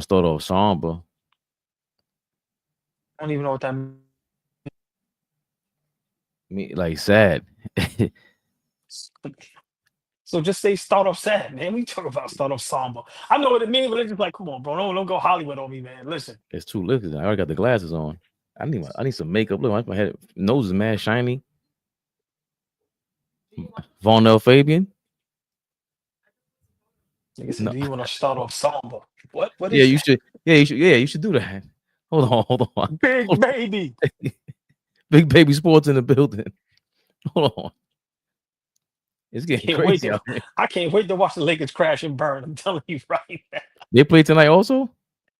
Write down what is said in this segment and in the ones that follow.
want to start off somber. I don't even know what that means. Me like sad. So just say start off sad, man. We talk about start off somber. I know what it means, but it's just like, come on, bro. Don't go Hollywood on me, man. Listen. It's too liquid. I already got the glasses on. I need some makeup. Look, my head nose is mad shiny. Vonell Fabian. Like I said, do you want to start off somber? What? What Yeah, is you that? should. Yeah, you should. Yeah, you should do that. Hold on. Big baby. Big baby sports in the building. Hold on. It's getting crazy out here. I can't wait to watch the Lakers crash and burn. I'm telling you right now. They play tonight also?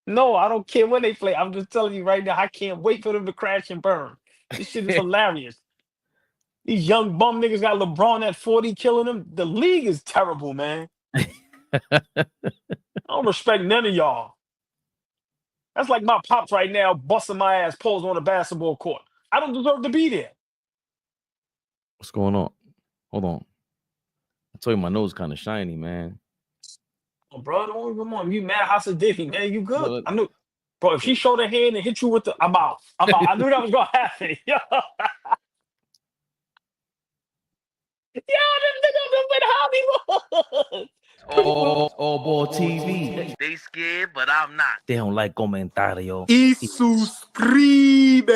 No, I don't care when they play. I'm just telling you right now, I can't wait for them to crash and burn. This shit is hilarious. These young bum niggas got LeBron at 40 killing them. The league is terrible, man. I don't respect none of y'all. That's like my pops right now busting my ass poles on a basketball court. I don't deserve to be there. What's going on? Hold on. I told you my nose kind of shiny, man. Oh, bro, don't come on. You mad Hasidifi, man. You good. Look. I knew. Bro, if she showed her hand and hit you with the, I'm out. I knew that was going to happen. Yo, this nigga been Hollywood. AllBall TV. They scared, but I'm not. They don't like comentario. Y suscribe.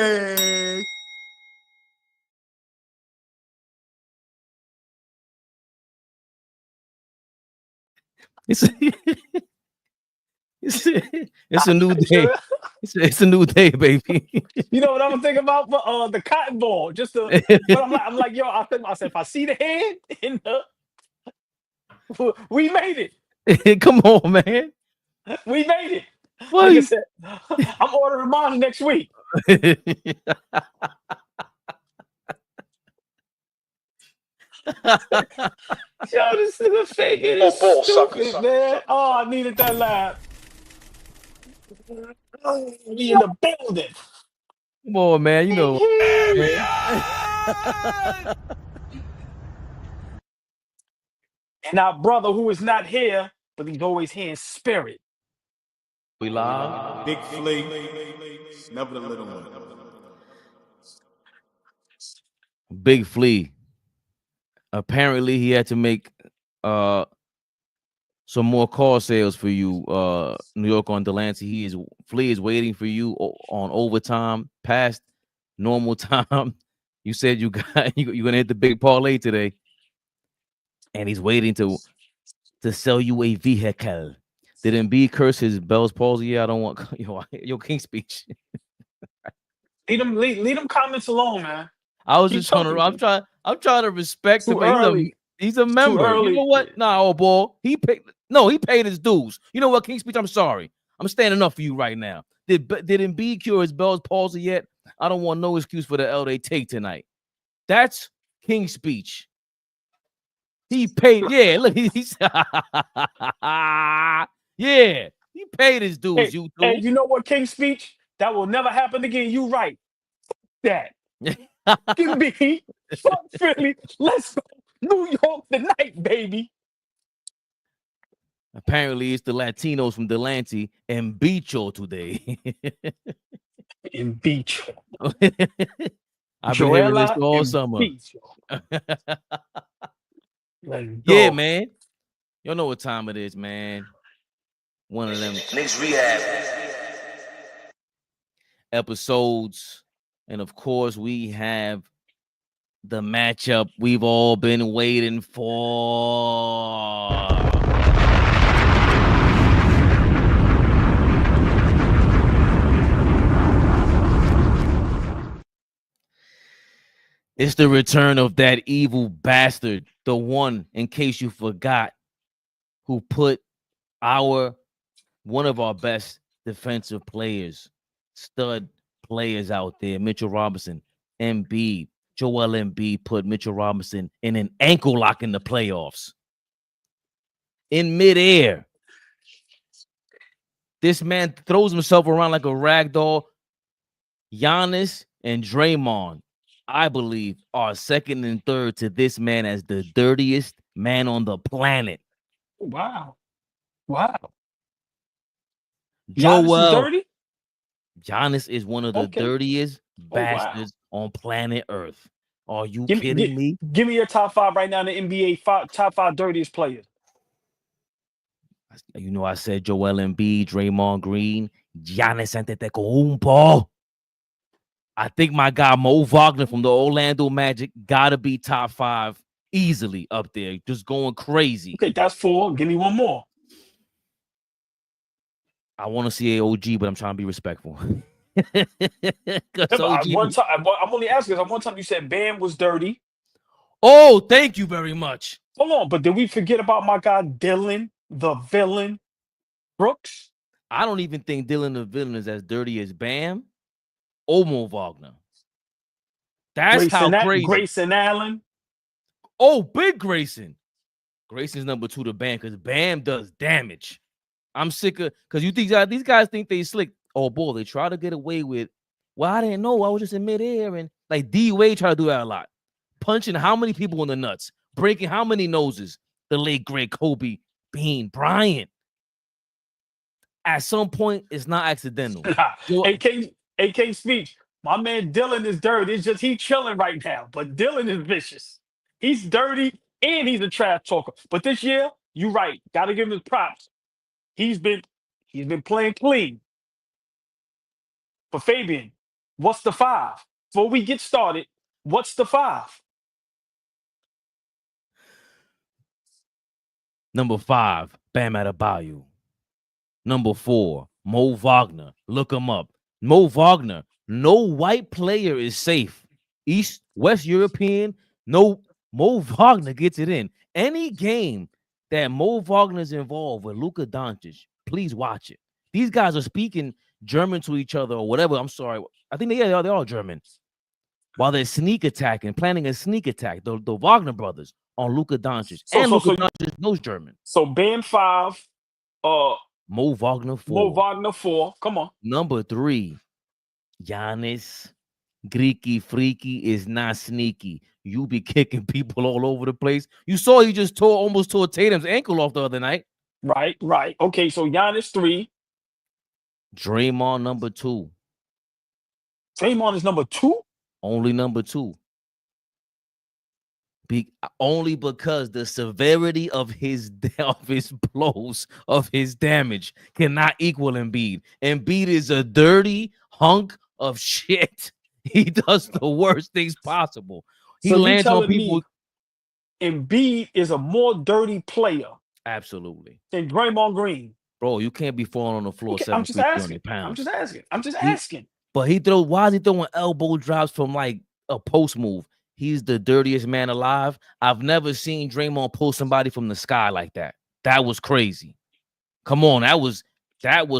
It's a new day. It's a new day, baby. You know what I'm thinking about? The cotton ball. But I'm like, yo, I said, if I see the hand in the, we made it. Come on, man. We made it. What? Like I said, I'm ordering mine next week. Yo, this nigga faking is stupid, man. Oh, I needed that laugh. We in the building. Come on, man. You know. And our brother who is not here, but he's always here in spirit. We live. Big Flea. Never the little one. Big Flea. Apparently, he had to make some more car sales for you, New York on Delancey. Flea is waiting for you on overtime, past normal time. You said you're gonna hit the big parlay today, and he's waiting to sell you a vehicle. Did Embiid curse his Bell's palsy? Yeah, I don't want your King speech. Leave them comments alone, man. I was just trying to. I'm trying to respect him. He's a member. You know what? Nah, AllBall. He paid his dues. You know what, King speech? I'm sorry. I'm standing up for you right now. Did Embiid cure his Bell's palsy yet? I don't want no excuse for the L they take tonight. That's King speech. He paid. Yeah, look, he's yeah. He paid his dues. Hey, you know what, King speech? That will never happen again. You right. That. Give me fuck Philly. Let's go New York tonight, baby. Apparently, it's the Latinos from Delancey and Bicho today. In Bicho. I've been hearing this all summer. Yeah, man. Y'all know what time it is, man. One of them Knicks Rehab episodes. And of course, we have the matchup we've all been waiting for. It's the return of that evil bastard, the one, in case you forgot, who put one of our best defensive players, stud players out there, Mitchell Robinson, Embiid, Joel Embiid put Mitchell Robinson in an ankle lock in the playoffs. In midair. This man throws himself around like a rag doll. Giannis and Draymond, I believe, are second and third to this man as the dirtiest man on the planet. Wow. Giannis is dirty? Giannis is one of the dirtiest bastards on planet Earth. Are you kidding me? Give me your top 5 right now in the NBA, top 5 dirtiest players. You know, I said Joel Embiid, Draymond Green, Giannis Antetokounmpo. I think my guy Mo Wagner from the Orlando Magic gotta be top 5 easily up there, just going crazy. Okay, that's 4. Give me one more. I want to see AOG, but I'm trying to be respectful. I'm only asking because one time you said Bam was dirty. Oh, thank you very much. Hold on, but did we forget about my guy Dylan, the villain, Brooks? I don't even think Dylan the villain is as dirty as Bam or Mo Wagner. That's how crazy. Grayson Allen. Oh, big Grayson. Grayson's number 2 to Bam because Bam does damage. I'm sick of because you think these guys think they slick. Oh boy, they try to get away with. Well, I didn't know. I was just in midair, and like D Wade try to do that a lot, punching how many people in the nuts, breaking how many noses. The late great Kobe Bean Bryant. At some point, it's not accidental. AK speech. My man Dylan is dirty. It's just he's chilling right now, but Dylan is vicious. He's dirty and he's a trash talker. But this year, you're right. Got to give him his props. He's been playing clean. But Fabian, what's the 5? Before we get started, what's the 5? Number 5, Bam Adebayo. Number 4, Mo Wagner. Look him up. Mo Wagner. No white player is safe. East, West European. No, Mo Wagner gets it in. Any game that Mo Wagner is involved with Luka Doncic, please watch it. These guys are speaking German to each other or whatever. I'm sorry. I think they're all German. While they're sneak attacking, planning a sneak attack, the Wagner brothers on Luka Doncic. Luka Doncic knows German. So Bam 5, Mo Wagner 4. Mo Wagner 4. Come on. Number 3, Giannis Greeky Freaky is not sneaky. You be kicking people all over the place. You saw he just almost tore Tatum's ankle off the other night. Right. Okay, so Giannis 3. Draymond number 2. Draymond is number 2? Only number 2. Only because the severity of his blows, of his damage cannot equal Embiid. Embiid is a dirty hunk of shit. He does the worst things possible. He lands on people. Embiid is a more dirty player. Absolutely. Than Draymond Green. Bro, you can't be falling on the floor 7 feet, 200 pounds. I'm just asking. But why is he throwing elbow drops from like a post move? He's the dirtiest man alive. I've never seen Draymond pull somebody from the sky like that. That was crazy. Come on, that was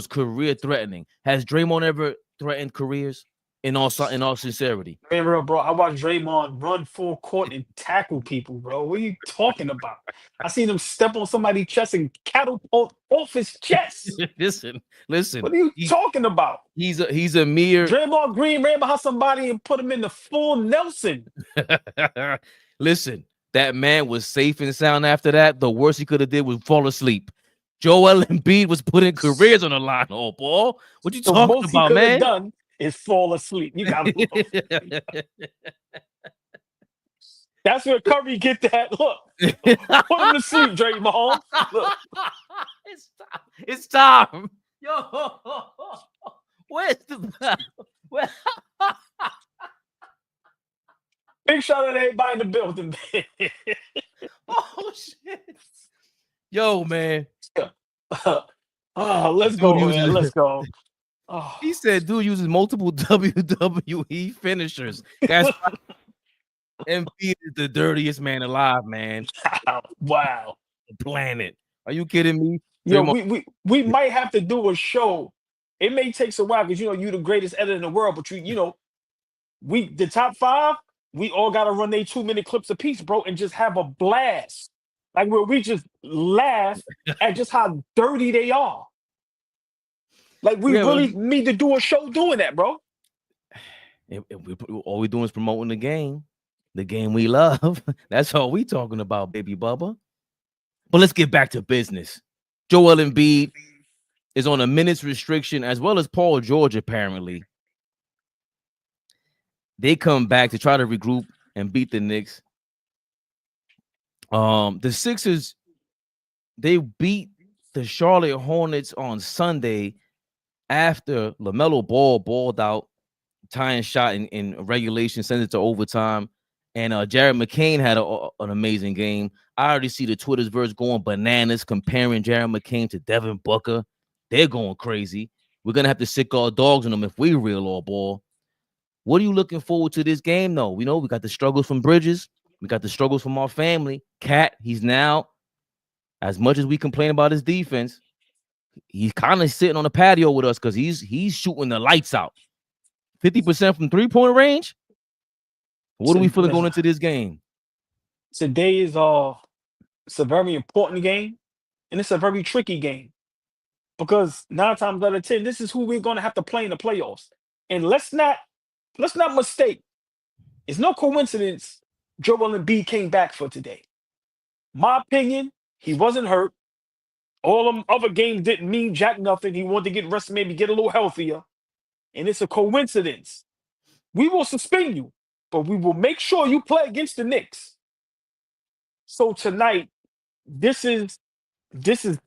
career threatening. Has Draymond ever threatened careers? In all sincerity, man, bro, I watched Draymond run full court and tackle people, bro. What are you talking about? I seen him step on somebody's chest and catapult off his chest. Listen. What are you talking about? He's a mere. Draymond Green ran behind somebody and put him in the full Nelson. Listen, that man was safe and sound after that. The worst he could have did was fall asleep. Joel Embiid was putting careers on the line. Oh, boy, what you talking about, man? Done is fall asleep. You got That's where Curry get that. Look, put him to sleep, Draymond. Look. It's time. Yo, where's the Big shout out to everybody in the building. Oh shit. Yo, man. Let's go, man. Let's go. Oh. He said, "Dude uses multiple WWE finishers." That's Embiid is the dirtiest man alive, man. Wow, the planet. Are you kidding me? Yo, we might have to do a show. It may take a while because you're the greatest editor in the world, but we the top 5. We all got to run 2-minute clips apiece, bro, and just have a blast, like where we just laugh at just how dirty they are. Like, we really need to do a show doing that, bro. All we doing is promoting the game we love. That's all we talking about, baby Bubba. But let's get back to business. Joel Embiid, is on a minutes restriction, as well as Paul George, apparently. They come back to try to regroup and beat the Knicks. The Sixers, they beat the Charlotte Hornets on Sunday after LaMelo Ball balled out, tying shot in regulation, sent it to overtime. And Jared McCain had an amazing game. I already see the Twitter's verse going bananas, comparing Jared McCain to Devin Booker. They're going crazy. We're going to have to sick our dogs on them if we real all ball. What are you looking forward to this game, though? We know we got the struggles from Bridges. We got the struggles from our family. Cat, he's now, as much as we complain about his defense, he's kind of sitting on the patio with us because he's shooting the lights out. 50% from three-point range. What do we feel going into this game? Today is it's a very important game, and it's a very tricky game. Because 9 times out of 10, this is who we're going to have to play in the playoffs. And let's not mistake. It's no coincidence Joel Embiid came back for today. My opinion, he wasn't hurt. All them other games didn't mean jack nothing. He wanted to get rested, maybe get a little healthier. And it's a coincidence. We will suspend you, but we will make sure you play against the Knicks. So tonight, this is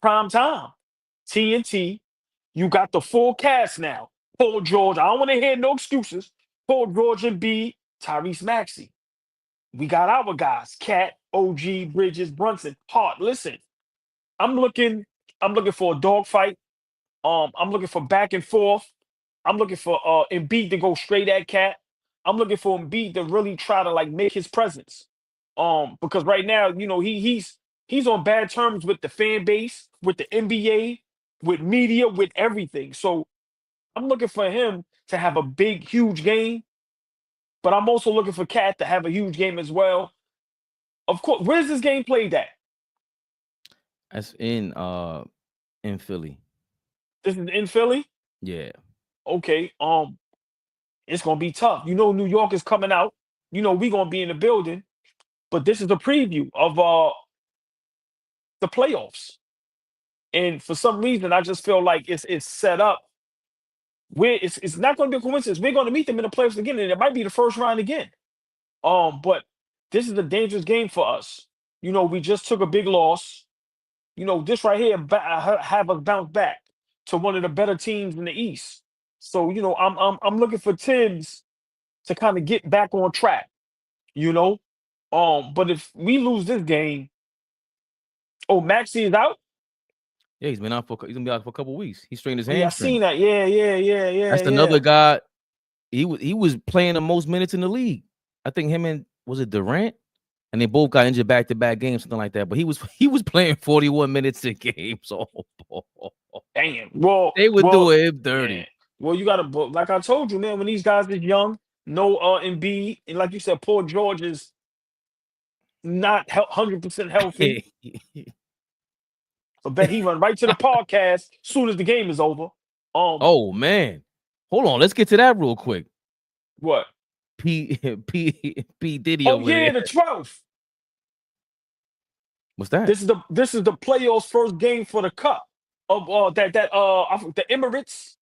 prime time. TNT, you got the full cast now. Paul George, I don't want to hear no excuses. Paul George and B, Tyrese Maxey. We got our guys, Cat, OG, Bridges, Brunson, Hart. Listen, I'm looking for a dogfight. I'm looking for back and forth. I'm looking for Embiid to go straight at Cat. I'm looking for Embiid to really try to like make his presence. Because right now, you know, he's on bad terms with the fan base, with the NBA, with media, with everything. So I'm looking for him to have a big, huge game. But I'm also looking for Cat to have a huge game as well. Of course, where's this game played at? That's in Philly. This is in Philly? Yeah. Okay. It's gonna be tough. You know, New York is coming out. You know, we're gonna be in the building. But this is a preview of the playoffs. And for some reason, I just feel like it's set up where it's not going to be a coincidence. We're going to meet them in the playoffs again, and it might be the first round again. But this is a dangerous game for us. You know, we just took a big loss. You know, this right here have us bounce back to one of the better teams in the East. So, you know, I'm looking for Tibbs to kind of get back on track. You know, but if we lose this game, Maxey is out. Yeah, he's gonna be out for a couple weeks. He strained his Yeah, I hamstring. seen that. Yeah. That's another guy. He was playing the most minutes in the league. I think him and was it Durant, and they both got injured back-to-back games, something like that. But he was playing 41 minutes a game. So damn. Well, they would do him dirty. Man. Well, you gotta, like I told you, man. When these guys are young, no Embiid, and like you said, Paul George is not 100% healthy. I bet he run right to the podcast as soon as the game is over. Oh man, hold on. Let's get to that real quick. What? P Diddy. Oh yeah, the 12th. What's that? This is the playoffs first game for the cup of the Emirates.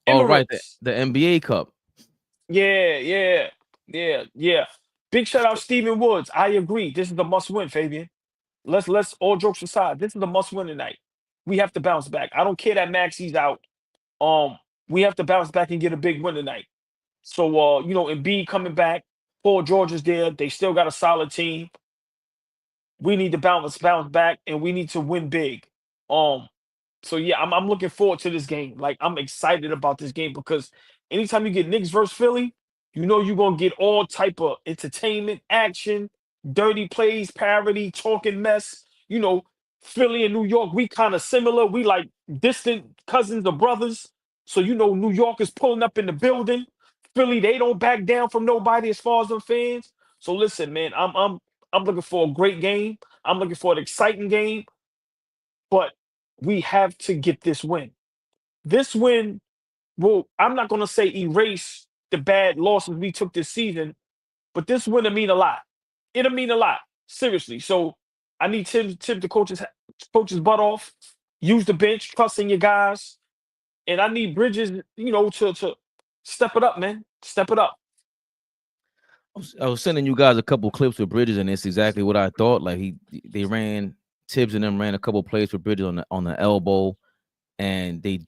Oh right, the NBA Cup. Yeah. Big shout out Steven Woods. I agree. This is the must win, Fabian. Let's all jokes aside. This is the must win tonight. We have to bounce back. I don't care that Maxey's out. We have to bounce back and get a big win tonight. So you know, Embiid coming back, Paul George is there. They still got a solid team. We need to bounce back, and we need to win big. So yeah, I'm looking forward to this game. Like I'm excited about this game because anytime you get Knicks versus Philly, you know you're gonna get all type of entertainment, action, dirty plays, parody, talking mess. You know, Philly and New York, we kind of similar. We like distant cousins or brothers. So you know, New York is pulling up in the building. Philly, they don't back down from nobody as far as them fans. So listen, man, I'm looking for a great game. I'm looking for an exciting game. But we have to get this win. This win will, I'm not going to say erase the bad losses we took this season, but this win will mean a lot. It'll mean a lot, seriously. So I need Tim to coach his butt off. use the bench, trust in your guys. And I need Bridges, to step it up, man. Step it up. I was sending you guys a couple clips with Bridges, and it's exactly what I thought. Like they ran Tibbs and them ran a couple plays for Bridges on the elbow, and they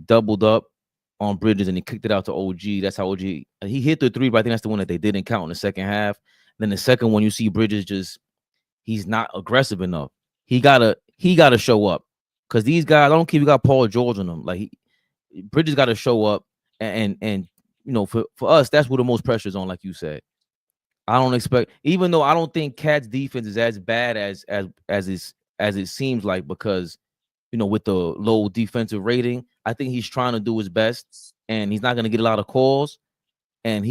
doubled up on Bridges and he kicked it out to OG. That's how OG he hit the three, but I think that's the one that they didn't count in the second half. Then the second one, you see Bridges he's not aggressive enough. He gotta show up because these guys, I don't care if you got Paul George on them. Like Bridges got to show up, and for us, that's where the most pressure is on, like you said. I don't expect, even though I don't think Cat's defense is as bad as it seems like, because with the low defensive rating, I think he's trying to do his best, and he's not going to get a lot of calls. And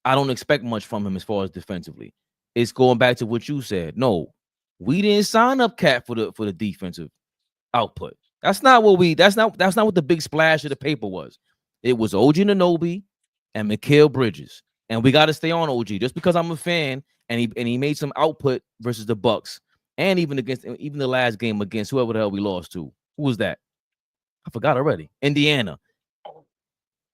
I don't expect much from him as far as defensively. It's going back to what you said. No, we didn't sign up Cat for the defensive output. That's not what the big splash of the paper was. It was OG Anunoby and Mikal Bridges. And we got to stay on OG just because I'm a fan, and he made some output versus the Bucks, and even the last game against whoever the hell we lost to. Who was that? I forgot already. Indiana.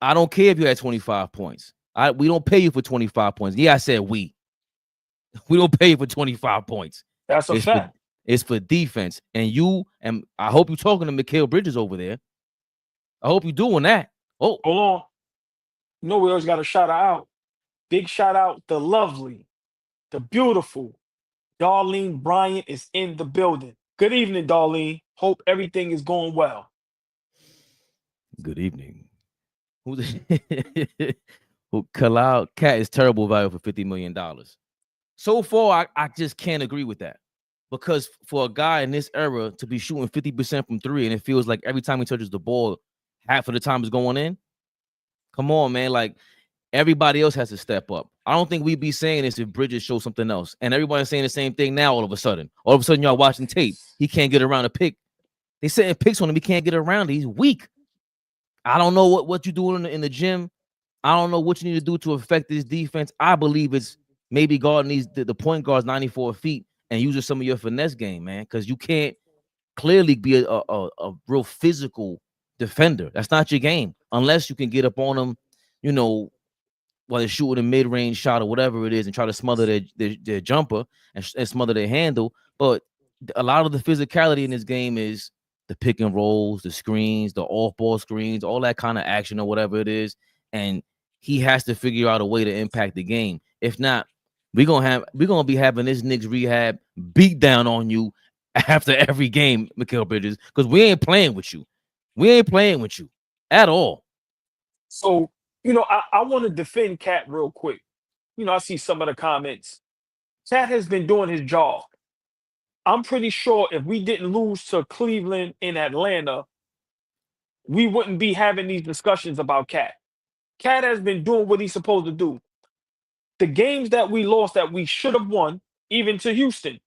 I don't care if you had 25 points. We don't pay you for 25 points. Yeah, I said we. We don't pay you for 25 points. That's a fact. It's for defense. And I hope you're talking to Mikal Bridges over there. I hope you're doing that. Oh, hold on. We always got to shout her out. Big shout out, the lovely, the beautiful Darlene Bryant is in the building. Good evening, Darlene. Hope everything is going well. Good evening. Kalal Cat is terrible value for $50 million. So far, I just can't agree with that. Because for a guy in this era to be shooting 50% from three, and it feels like every time he touches the ball, half of the time is going in. Come on, man. Like, everybody else has to step up. I don't think we'd be saying this if Bridges shows something else. And everybody's saying the same thing now all of a sudden. All of a sudden, y'all watching tape. He can't get around a pick. They setting picks on him. He can't get around it. He's weak. I don't know what you're doing in the gym. I don't know what you need to do to affect this defense. I believe it's maybe guarding the point guard's 94 feet and using some of your finesse game, man, because you can't clearly be a real physical defender. That's not your game unless you can get up on them, while they're shooting a mid-range shot or whatever it is, and try to smother their jumper and smother their handle. But a lot of the physicality in this game is the pick and rolls, the screens, the off-ball screens, all that kind of action or whatever it is. And he has to figure out a way to impact the game. If not, we're gonna be having this Knicks rehab beat down on you after every game, Mikal Bridges, because we ain't playing with you. We ain't playing with you at all. So, I want to defend Cat real quick. I see some of the comments. Cat has been doing his job. I'm pretty sure if we didn't lose to Cleveland in Atlanta, we wouldn't be having these discussions about Cat. Cat has been doing what he's supposed to do. The games that we lost that we should have won, even to Houston,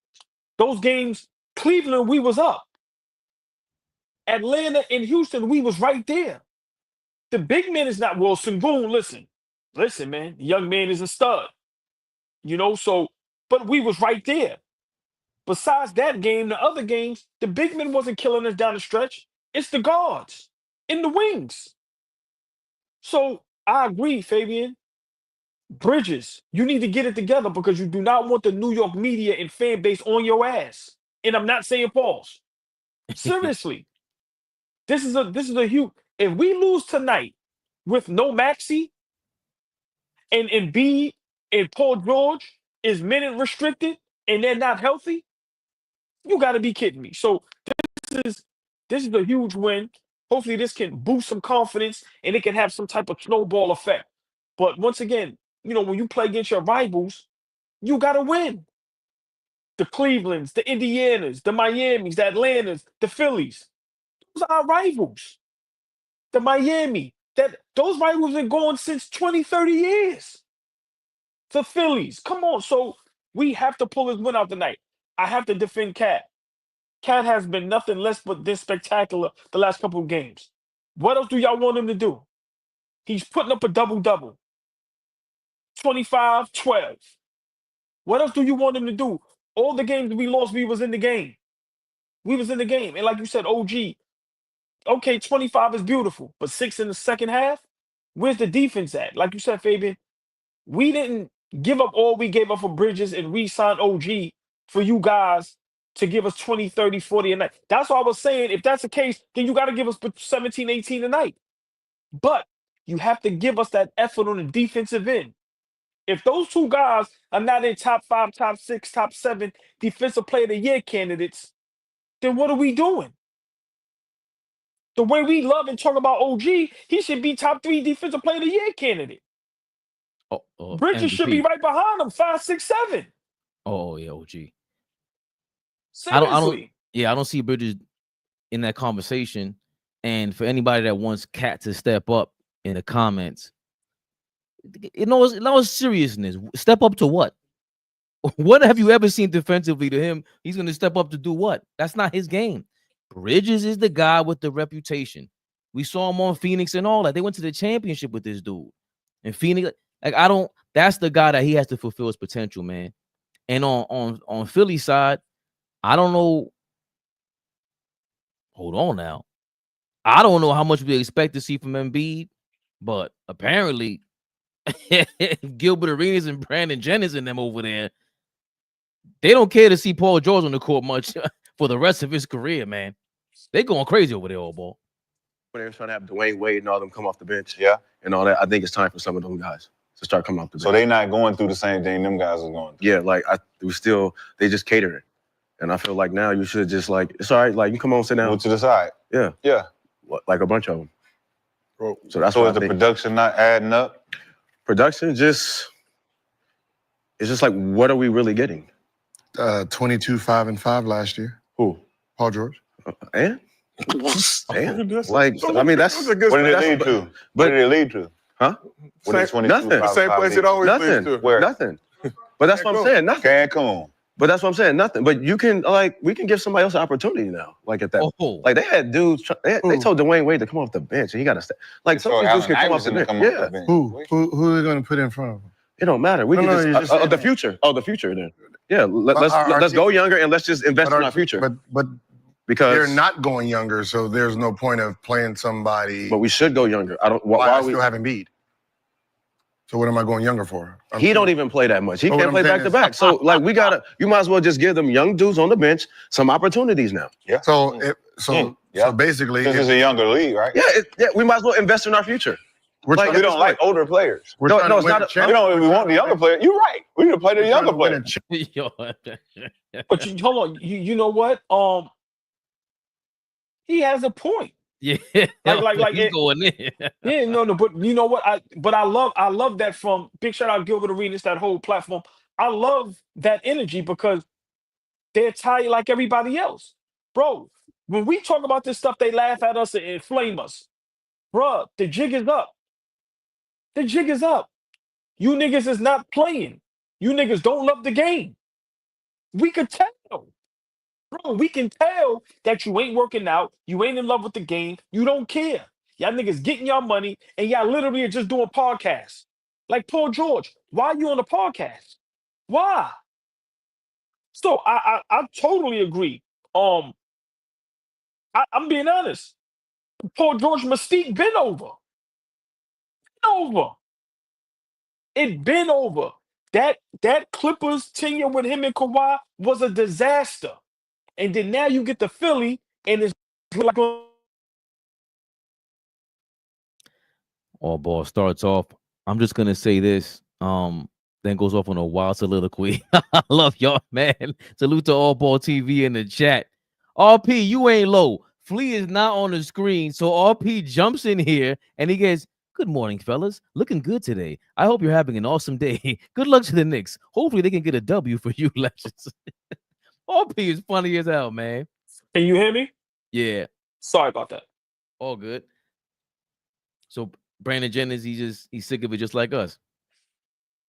those games, Cleveland, we was up. Atlanta and Houston, we was right there. The big man is not Wilson Boone. Listen, man. The young man is a stud. But we was right there. Besides that game, the other games, the big man wasn't killing us down the stretch. It's the guards in the wings. So I agree, Fabian. Bridges, you need to get it together because you do not want the New York media and fan base on your ass. And I'm not saying pause. Seriously. This is a huge. If we lose tonight with no Maxey and Embiid and Paul George is minute restricted and they're not healthy, you got to be kidding me. So this is a huge win. Hopefully this can boost some confidence and it can have some type of snowball effect. But once again, when you play against your rivals, you got to win. The Clevelands, the Indianas, the Miamis, the Atlantas, the Phillies. Those are our rivals. The Miami, those rivals have been going since 20, 30 years. The Phillies, come on. So we have to pull this win out tonight. I have to defend Cat. Cat has been nothing less but this spectacular the last couple of games. What else do y'all want him to do? He's putting up a double-double. 25-12. What else do you want him to do? All the games we lost, we was in the game. We was in the game. And like you said, OG, okay, 25 is beautiful, but 6 in the second half, where's the defense at? Like you said, Fabian, we didn't give up all we gave up for Bridges and re-sign OG for you guys to give us 20, 30, 40 a night. That's what I was saying. If that's the case, then you got to give us 17, 18 a night. But you have to give us that effort on the defensive end. If those two guys are not in top 5, top 6, top 7 defensive player of the year candidates, then what are we doing? The way we love and talk about OG, he should be top 3 defensive player of the year candidate. Bridges should be right behind him, 5, 6, 7. Oh yeah, OG. Seriously. I don't see Bridges in that conversation. And for anybody that wants Cat to step up in the comments, no seriousness. Step up to what? What have you ever seen defensively to him? He's going to step up to do what? That's not his game. Bridges is the guy with the reputation. We saw him on Phoenix and all that. They went to the championship with this dude. And Phoenix, that's the guy that he has to fulfill his potential, man. And on Philly side, I don't know. Hold on now. I don't know how much we expect to see from Embiid, but apparently Gilbert Arenas and Brandon Jennings and them over there, they don't care to see Paul George on the court much for the rest of his career, man. They going crazy over there, AllBall. When they're trying to have Dwayne Wade and all them come off the bench, and all that, I think it's time for some of them guys to start coming off the bench. So they not going through the same thing them guys are going through. Yeah, like they just cater it. And I feel like now you should just it's all right, you come on, sit down. Go to the side. Yeah. Yeah. Like a bunch of them. Bro, so that's so is the production not adding up? Production it's just like, what are we really getting? 22, 5 and 5 last year. Who? Paul George. And? That's what did it lead to? Huh? Nothing. The same place it always leads to. Where? Nothing. But that's what I'm saying. Nothing. Cancun. But that's what I'm saying. Nothing. But you can we can give somebody else an opportunity now. Like at that. Like they had dudes. They told Dwayne Wade to come off the bench, and he got to stay. Like some of these dudes can come off the bench. Who are they going to put in front of him? It don't matter. We can just the future. Oh, the future then. Yeah. Let's go younger and let's just invest in our future. But because they're not going younger, so there's no point of playing somebody. But we should go younger. Why are we still having Embiid? So what am I going younger for? He don't even play that much. He can't play back to back. So you might as well just give them young dudes on the bench some opportunities now. Yeah. So basically, this is a younger league, right? Yeah. We might as well invest in our future. We don't like older players. No, it's not. We want the younger players. You're right. We need to play the younger players. But hold on. You know what? He has a point. Yeah, like going in. Yeah, no, but you know what? I love that from big shout out Gilbert Arenas, that whole platform. I love that energy because they're tired like everybody else, bro. When we talk about this stuff, they laugh at us and inflame us, bro. The jig is up. The jig is up. You niggas is not playing. You niggas don't love the game. We could tell. Bro, we can tell that you ain't working out, you ain't in love with the game, you don't care. Y'all niggas getting y'all money, and y'all literally are just doing podcasts. Like Paul George, why are you on the podcast? Why? So I totally agree. I'm being honest. Paul George mystique been over. It been over. That Clippers tenure with him and Kawhi was a disaster. And then now you get to Philly, and it's like AllBall starts off. I'm just gonna say this. Then goes off on a wild soliloquy. I love y'all, man. Salute to AllBall TV in the chat. RP, you ain't low. Flea is not on the screen, so RP jumps in here and he gets, "Good morning, fellas. Looking good today. I hope you're having an awesome day. Good luck to the Knicks. Hopefully they can get a W for you, legends." OP is funny as hell, man. Can you hear me? Yeah. Sorry about that. All good. So Brandon Jennings, he's sick of it just like us.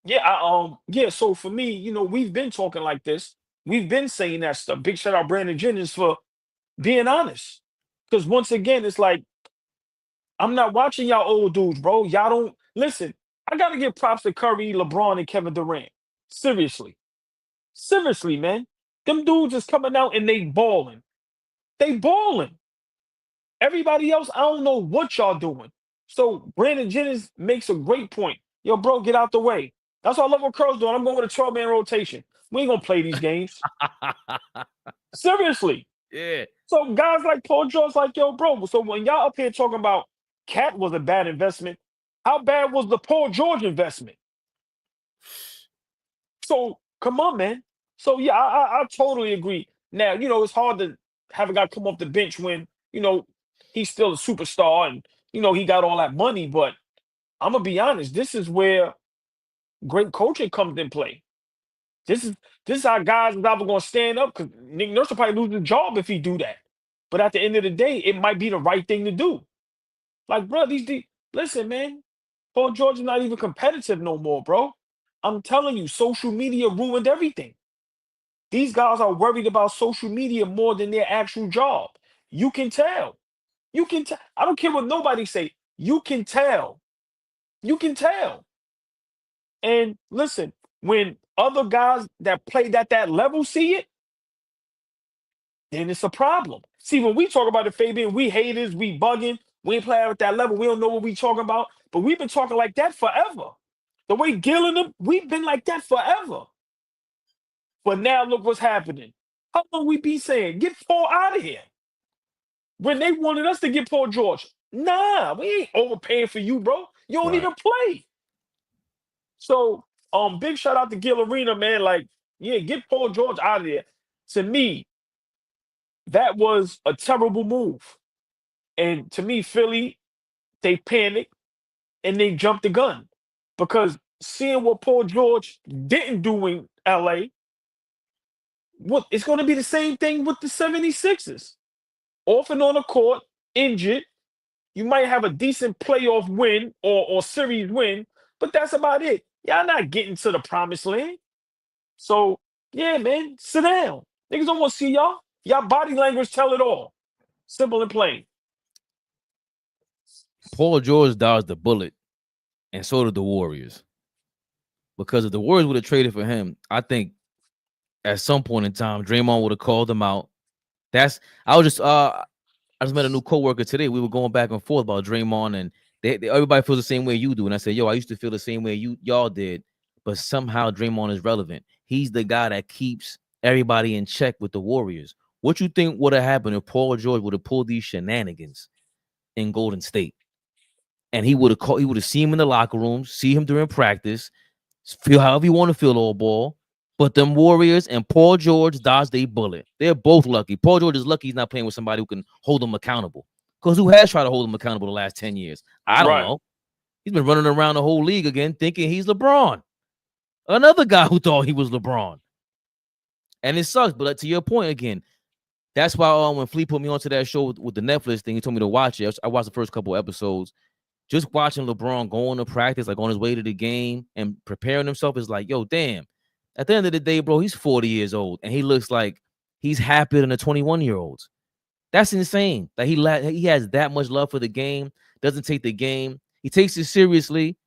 Yeah, so for me, we've been talking like this. We've been saying that stuff. Big shout out Brandon Jennings for being honest. Because once again, it's like, I'm not watching y'all old dudes, bro. Y'all don't listen. I gotta give props to Curry, LeBron, and Kevin Durant. Seriously, man. Them dudes is coming out and they balling. They balling. Everybody else, I don't know what y'all doing. So Brandon Jennings makes a great point. Yo, bro, get out the way. That's what I love what Curl's doing. I'm going with a 12-man rotation. We ain't gonna play these games. Seriously. Yeah. So guys like Paul George, like, yo, bro. So when y'all up here talking about Cat was a bad investment, how bad was the Paul George investment? So come on, man. So yeah, I totally agree. Now, you know, it's hard to have a guy come off the bench when, you know, he's still a superstar and, you know, he got all that money. But I'm gonna be honest, this is where great coaching comes in play. This is how guys is either gonna stand up, because Nick Nurse will probably lose his job if he do that. But at the end of the day, it might be the right thing to do. Like, bro, listen, man, Paul George is not even competitive no more, bro. I'm telling you, social media ruined everything. These guys are worried about social media more than their actual job. You can tell. You can tell. I don't care what nobody say. You can tell. You can tell. And listen, when other guys that played at that level see it, then it's a problem. See, when we talk about it, Fabian, we haters, we bugging, we ain't playing at that level. We don't know what we talking about, but we've been talking like that forever. The way Gil and them, we've been like that forever. But now look what's happening. How long we be saying, get Paul out of here? When they wanted us to get Paul George. Nah, we ain't overpaying for you, bro. You don't even play. So, big shout out to Gil Arena, man. Like, yeah, get Paul George out of there. To me, that was a terrible move. And to me, Philly, they panicked and they jumped the gun. Because seeing what Paul George didn't do in LA, it's going to be the same thing with the 76ers. Off and on the court, injured. You might have a decent playoff win or series win, but that's about it. Y'all not getting to the promised land. So, yeah, man, sit down. Niggas don't want to see y'all. Y'all body language tell it all. Simple and plain. Paul George dodged the bullet, and so did the Warriors. Because if the Warriors would have traded for him, I think at some point in time, Draymond would have called him out. I just met a new coworker today. We were going back and forth about Draymond, and everybody feels the same way you do. And I said, yo, I used to feel the same way y'all did, but somehow Draymond is relevant. He's the guy that keeps everybody in check with the Warriors. What you think would have happened if Paul George would have pulled these shenanigans in Golden State? And he would have seen him in the locker room, see him during practice, feel however you want to feel, all ball. But them Warriors and Paul George dodged a bullet. They're both lucky. Paul George is lucky he's not playing with somebody who can hold him accountable. Because who has tried to hold him accountable the last 10 years? I don't know. He's been running around the whole league again thinking he's LeBron. Another guy who thought he was LeBron. And it sucks. But to your point again, that's why when Flea put me onto that show with the Netflix thing, he told me to watch it. I watched the first couple episodes. Just watching LeBron going to practice, like on his way to the game and preparing himself is like, yo, damn. At the end of the day, bro, he's 40 years old, and he looks like he's happier than the 21-year-olds. That's insane. That he has that much love for the game, doesn't take the game. He takes it seriously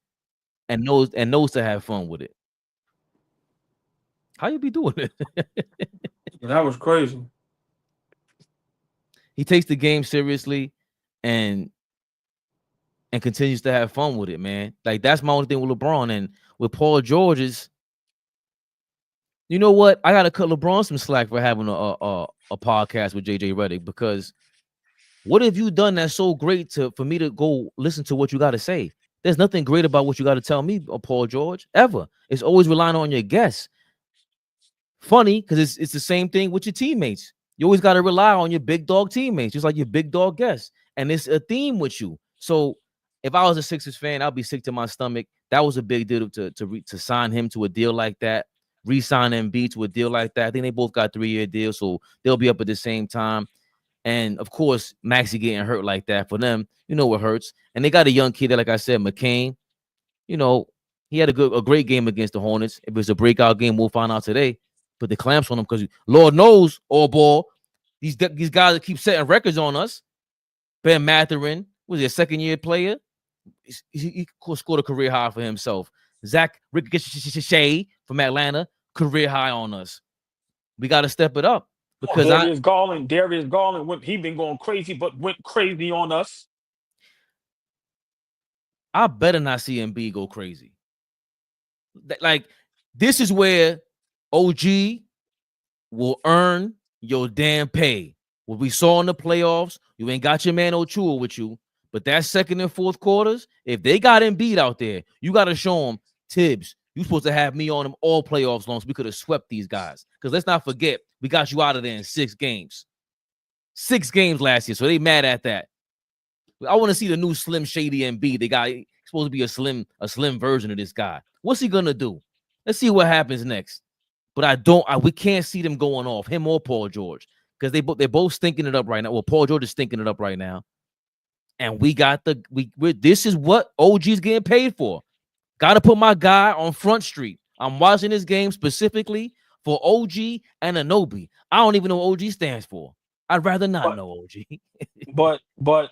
and knows to have fun with it. How you be doing it? That was crazy. He takes the game seriously and continues to have fun with it, man. Like, that's my only thing with LeBron. And with Paul George is, you know what? I gotta cut LeBron some slack for having a podcast with JJ Redick, because what have you done that's so great for me to go listen to what you got to say? There's nothing great about what you got to tell me, Paul George, ever. It's always relying on your guests. Funny, because it's the same thing with your teammates. You always got to rely on your big dog teammates, just like your big dog guests. And it's a theme with you. So if I was a Sixers fan, I'd be sick to my stomach. That was a big deal to sign him to a deal like that. Re-sign Embiid to a deal like that. I think they both got 3-year deals, so they'll be up at the same time. And of course, Maxey getting hurt like that for them, you know what hurts. And they got a young kid that, like I said, McCain. You know, he had a great game against the Hornets. If it's a breakout game, we'll find out today. Put the clamps on him, because Lord knows, AllBall, these guys that keep setting records on us. Ben Mathurin was he a second-year player. He scored a career high for himself. Zach Ricochet from Atlanta, career high on us. We got to step it up. Because Darius Garland, he been going crazy, but went crazy on us. I better not see Embiid go crazy. Like, this is where OG will earn your damn pay. What we saw in the playoffs, you ain't got your man Ochua with you, but that second and fourth quarters, if they got Embiid out there, you got to show them, Tibbs, you supposed to have me on them all playoffs long so we could have swept these guys. Because let's not forget, we got you out of there in 6 games. 6 games last year, so they mad at that. I want to see the new Slim Shady Embiid. They got supposed to be a slim version of this guy. What's he gonna do? Let's see what happens next. But we can't see them going off, him or Paul George, because they're both stinking it up right now. Well, Paul George is stinking it up right now, and this is what OG's getting paid for. Got to put my guy on Front Street. I'm watching this game specifically for OG and Anunoby. I don't even know what OG stands for. I'd rather not know OG. but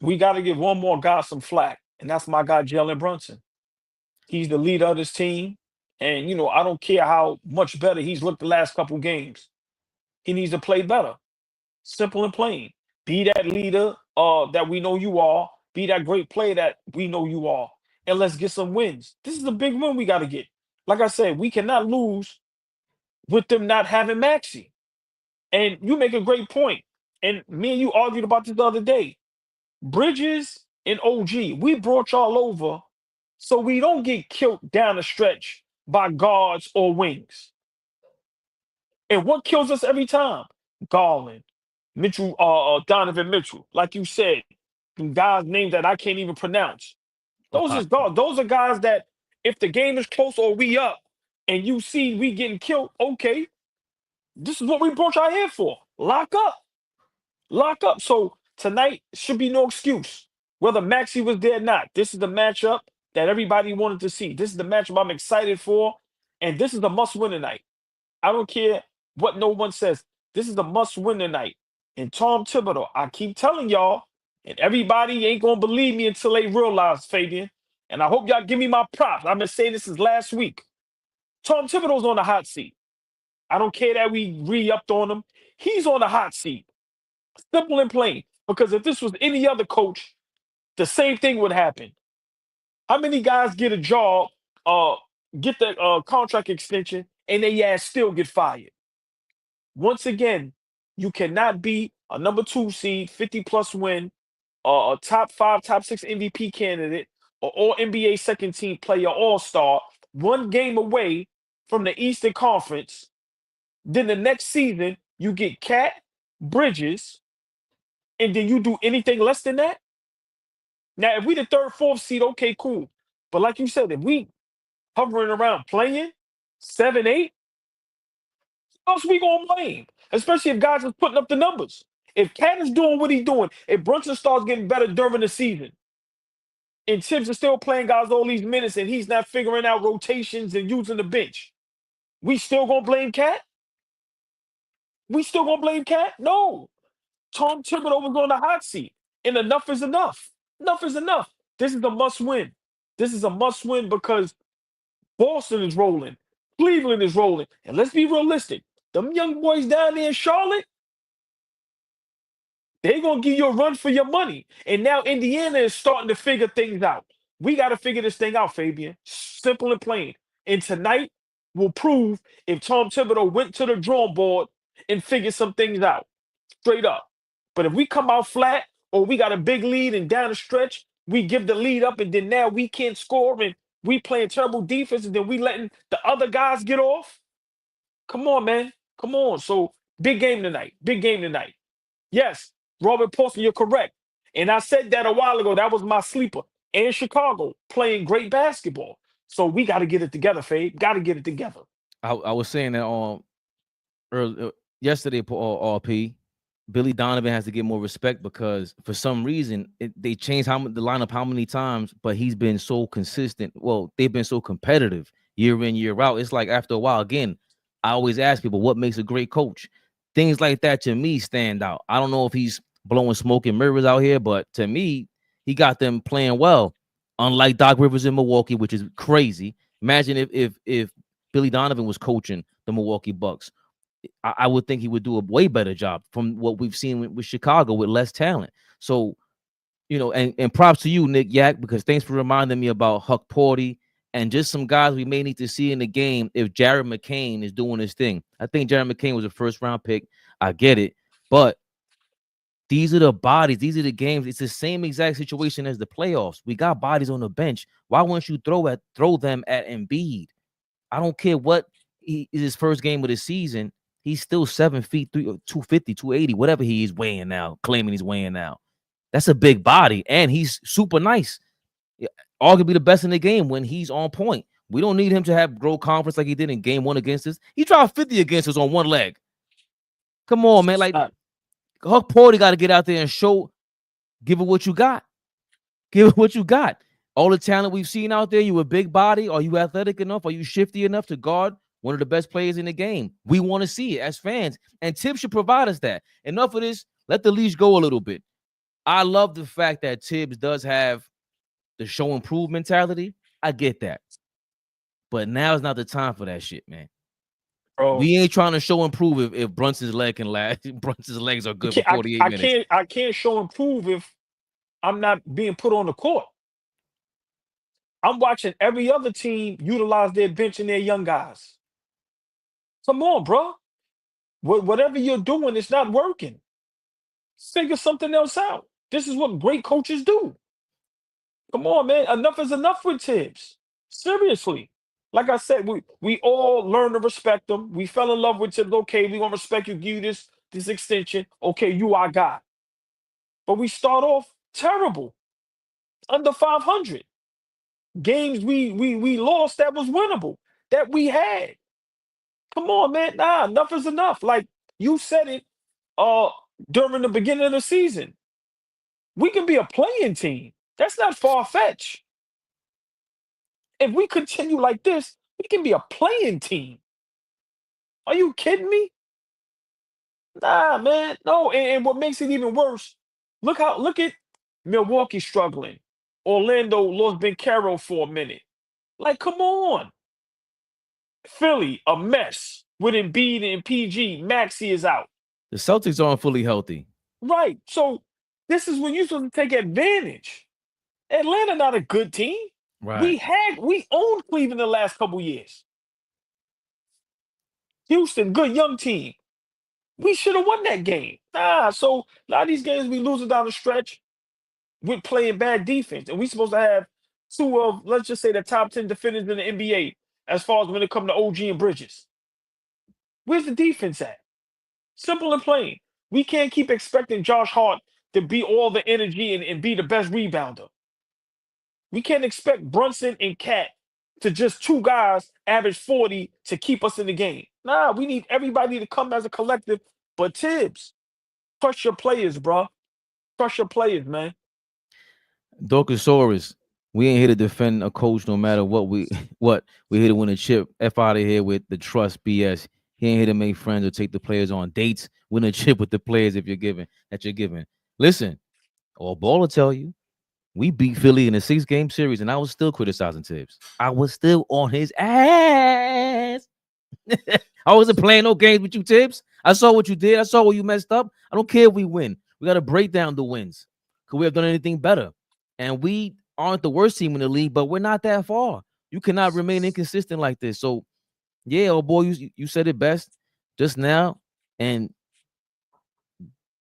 we got to give one more guy some flack, and that's my guy Jalen Brunson. He's the leader of this team, and I don't care how much better he's looked the last couple games. He needs to play better. Simple and plain. Be that leader that we know you are. Be that great player that we know you are. And let's get some wins. This is a big win we got to get. Like I said, we cannot lose with them not having Maxey. And you make a great point. And me and you argued about this the other day. Bridges and OG, we brought y'all over so we don't get killed down the stretch by guards or wings. And what kills us every time? Garland, Mitchell, Donovan Mitchell. Like you said, guys' names that I can't even pronounce. Those are guys that if the game is close or we up and you see we getting killed, okay, this is what we brought y'all here for. Lock up. Lock up. So tonight should be no excuse. Whether Maxey was there or not, this is the matchup that everybody wanted to see. This is the matchup I'm excited for, and this is the must-win tonight. I don't care what no one says. This is the must-win tonight. And Tom Thibodeau, I keep telling y'all, and everybody ain't going to believe me until they realize, Fabian, and I hope y'all give me my props. I've been saying this since last week. Tom Thibodeau's on the hot seat. I don't care that we re-upped on him. He's on the hot seat. Simple and plain. Because if this was any other coach, the same thing would happen. How many guys get a job, get the contract extension, and they ass still get fired? Once again, you cannot be a number 2 seed, 50+ win, a top 5, top 6 MVP candidate, or all NBA second team player, all-star, one game away from the Eastern Conference. Then the next season, you get Cat, Bridges, and then you do anything less than that? Now, if we the 3rd, 4th seed, okay, cool. But like you said, if we hovering around playing 7, 8, who else we gonna blame? Especially if guys is putting up the numbers. If Cat is doing what he's doing, if Brunson starts getting better during the season, and Tibbs is still playing guys all these minutes and he's not figuring out rotations and using the bench, we still gonna blame Cat? We still gonna blame Cat? No. Tom Thibodeau was on the hot seat. And enough is enough. Enough is enough. This is a must-win. This is a must-win because Boston is rolling. Cleveland is rolling. And let's be realistic. Them young boys down there in Charlotte, they're going to give you a run for your money. And now Indiana is starting to figure things out. We got to figure this thing out, Fabian. Simple and plain. And tonight will prove if Tom Thibodeau went to the drawing board and figured some things out. Straight up. But if we come out flat or we got a big lead and down the stretch, we give the lead up and then now we can't score and we playing terrible defense and then we letting the other guys get off. Come on, man. Come on. So big game tonight. Big game tonight. Yes, Robert Paulson, you're correct. And I said that a while ago. That was my sleeper. And Chicago playing great basketball. So we got to get it together, Fabe. Got to get it together. I was saying that yesterday, RP. Billy Donovan has to get more respect because for some reason they changed the lineup how many times, but he's been so consistent. Well, they've been so competitive year in, year out. It's like after a while, again, I always ask people what makes a great coach. Things like that to me stand out. I don't know if he's blowing smoke and mirrors out here, but to me, he got them playing well. Unlike Doc Rivers in Milwaukee, which is crazy. Imagine if Billy Donovan was coaching the Milwaukee Bucks. I would think he would do a way better job from what we've seen with Chicago with less talent. So, you know, and props to you, Nick Yak, because thanks for reminding me about Huck Porty and just some guys we may need to see in the game if Jared McCain is doing his thing. I think Jared McCain was a first-round pick. I get it. But these are the bodies. These are the games. It's the same exact situation as the playoffs. We got bodies on the bench. Why wouldn't you throw them at Embiid? I don't care what is his first game of the season. He's still 7 feet, 250, 280, whatever he is weighing now, claiming he's weighing now. That's a big body, and he's super nice. Arguably the best in the game when he's on point. We don't need him to have grow confidence like he did in game 1 against us. He dropped 50 against us on one leg. Come on, man. Like, Huck Porty got to get out there and give it what you got. Give it what you got. All the talent we've seen out there, you a big body. Are you athletic enough? Are you shifty enough to guard one of the best players in the game? We want to see it as fans. And Tibbs should provide us that. Enough of this. Let the leash go a little bit. I love the fact that Tibbs does have the show and prove mentality. I get that. But now is not the time for that shit, man. Bro, we ain't trying to show and prove if Brunson's leg can last. Brunson's legs are good for 48 minutes. I can't show and prove if I'm not being put on the court. I'm watching every other team utilize their bench and their young guys. Come on, bro. Whatever you're doing, it's not working. Figure something else out. This is what great coaches do. Come on, man. Enough is enough with Tibbs. Seriously. Like I said, we all learn to respect them. We fell in love with Tibbs. Okay, we're going to respect you, give you this extension. Okay, you our guy. But we start off terrible. Under 500. Games we lost that was winnable. That we had. Come on, man. Nah, enough is enough. Like you said it during the beginning of the season. We can be a playing team. That's not far-fetched. If we continue like this, we can be a playing team. Are you kidding me? Nah, man. No, and what makes it even worse, look at Milwaukee struggling. Orlando lost Ben Caro for a minute. Like, come on. Philly, a mess with Embiid and PG. Maxey is out. The Celtics aren't fully healthy. Right. So this is when you're supposed to take advantage. Atlanta not a good team. Right. We owned Cleveland the last couple years. Houston, good young team. We should have won that game. So a lot of these games we losing down the stretch with playing bad defense. And we supposed to have two of, let's just say, the top 10 defenders in the NBA as far as when it comes to OG and Bridges. Where's the defense at? Simple and plain. We can't keep expecting Josh Hart to be all the energy and be the best rebounder. We can't expect Brunson and Cat to just two guys average 40 to keep us in the game. Nah, we need everybody to come as a collective. But Tibbs, crush your players, bro. Crush your players, man. Dorkosaurus, we ain't here to defend a coach no matter what. We're here to win a chip. F out of here with the trust BS. He ain't here to make friends or take the players on dates. Win a chip with the players if you're giving. Listen, AllBall will tell you. We beat Philly in a 6-game series, and I was still criticizing Tibbs. I was still on his ass. I wasn't playing no games with you, Tibbs. I saw what you did. I saw where you messed up. I don't care if we win. We got to break down the wins. Could we have done anything better? And we aren't the worst team in the league, but we're not that far. You cannot remain inconsistent like this. So, yeah, old boy, you said it best just now. And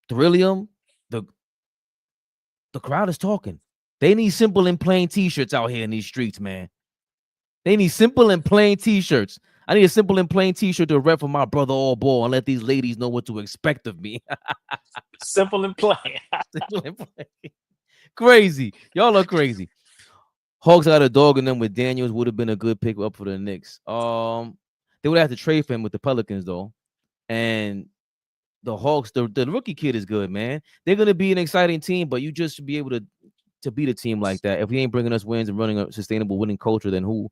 Thrillium, the crowd is talking. They need simple and plain T-shirts out here in these streets, man. They need simple and plain T-shirts. I need a simple and plain T-shirt to rep for my brother AllBall and let these ladies know what to expect of me. Simple and plain. Simple and plain. Crazy. Y'all are crazy. Hawks got a dog in them with Daniels. Would have been a good pick up for the Knicks. They would have to trade for him with the Pelicans, though. And the Hawks, the rookie kid is good, man. They're going to be an exciting team, but you just should be able to beat a team like that. If he ain't bringing us wins and running a sustainable winning culture, then who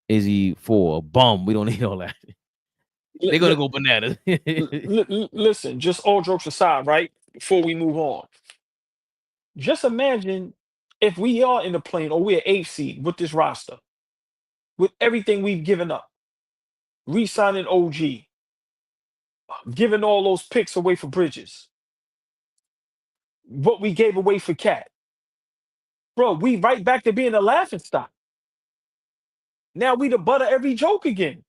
is he for? A bum. We don't need all that. They're going to go bananas. Listen, just all jokes aside, right? Before we move on. Just imagine if we are in the plane or we're 8th seed with this roster, with everything we've given up, re-signing OG, giving all those picks away for Bridges. What we gave away for Cat. Bro, we right back to being a laughingstock. Now we the butt of every joke again.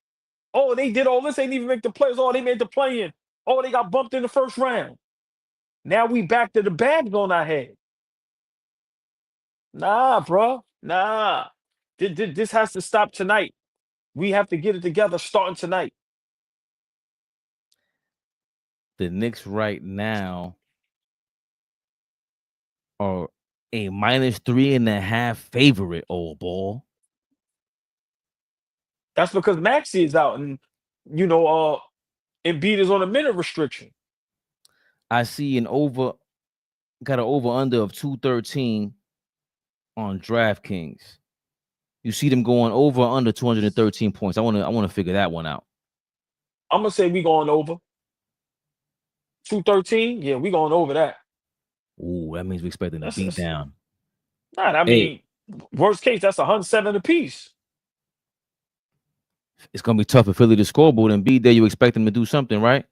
Oh, they did all this, they didn't even make the playoffs. Oh, they made the play-in. Oh, they got bumped in the first round. Now we back to the bags on our head. Nah, bro. Nah. This has to stop tonight. We have to get it together starting tonight. The Knicks right now are a -3.5 favorite, old ball. That's because Maxey is out, and Embiid is on a minute restriction. I see got an over-under of 213 on DraftKings. You see them going over or under 213 points. I want to figure that one out. I'm gonna say we going over 213. Yeah, we going over that. Ooh, that means we expecting a beat down. Right, I mean, worst case, that's 107 apiece. It's gonna be tough for Philly to score, but Embiid there, you expect them to do something, right?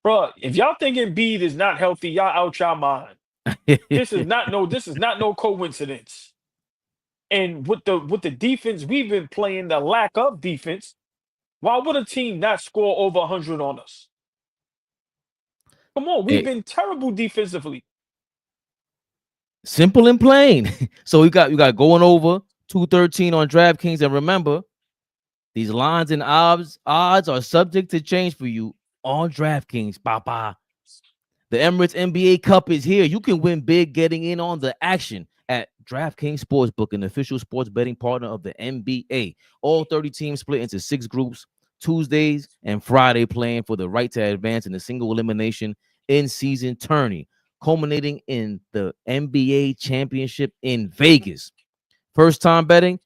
Bro, if y'all think Embiid is not healthy, y'all out y'all mind. This is not no coincidence. And with the defense we've been playing, the lack of defense, why would a team not score over 100 on us? Come on, we've been terrible defensively. Simple and plain. So you got going over 213 on DraftKings, and remember, these lines and odds are subject to change for you on DraftKings. Papa. The Emirates NBA Cup is here. You can win big getting in on the action at DraftKings Sportsbook, an official sports betting partner of the NBA. All 30 teams split into 6 groups, Tuesdays and Friday playing for the right to advance in a single elimination in-season tourney, culminating in the NBA championship in Vegas. First time betting?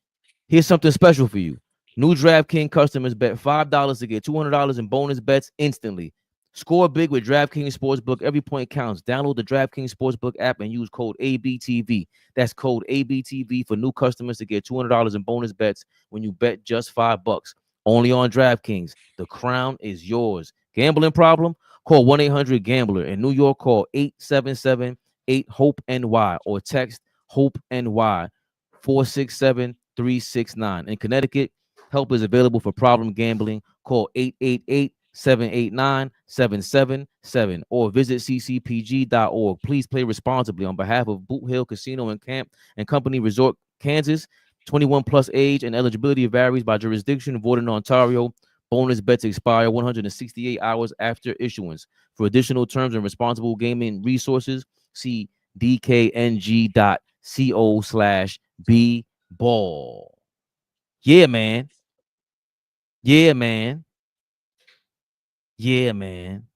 Here's something special for you. New DraftKings customers bet $5 to get $200 in bonus bets instantly. Score big with DraftKings Sportsbook. Every point counts. Download the DraftKings Sportsbook app and use code ABTV. That's code ABTV for new customers to get $200 in bonus bets when you bet just $5. Only on DraftKings. The crown is yours. Gambling problem? Call 1-800-GAMBLER. In New York, call 877-8-HOPE-NY or text HOPE-NY 467-369. In Connecticut, help is available for problem gambling. Call 888-789-777 or visit ccpg.org. Please play responsibly on behalf of Boot Hill Casino and Camp and Company Resort, Kansas. 21 plus age and eligibility varies by jurisdiction. Void in Ontario. Bonus bets expire 168 hours after issuance. For additional terms and responsible gaming resources, see dkng.co/bball. Yeah, man. Yeah, man. Yeah, man.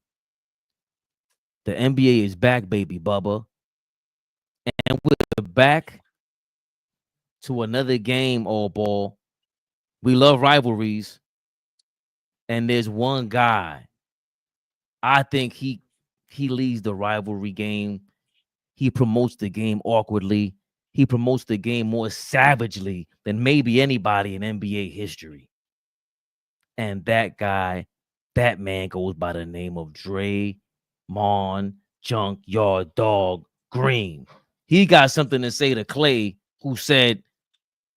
The NBA is back, baby, Bubba. And we're back to another game, AllBall. We love rivalries. And there's one guy, I think he leads the rivalry game. He promotes the game awkwardly. He promotes the game more savagely than maybe anybody in NBA history. And that man goes by the name of Draymond Junkyard Dog Green. He got something to say to Clay, who said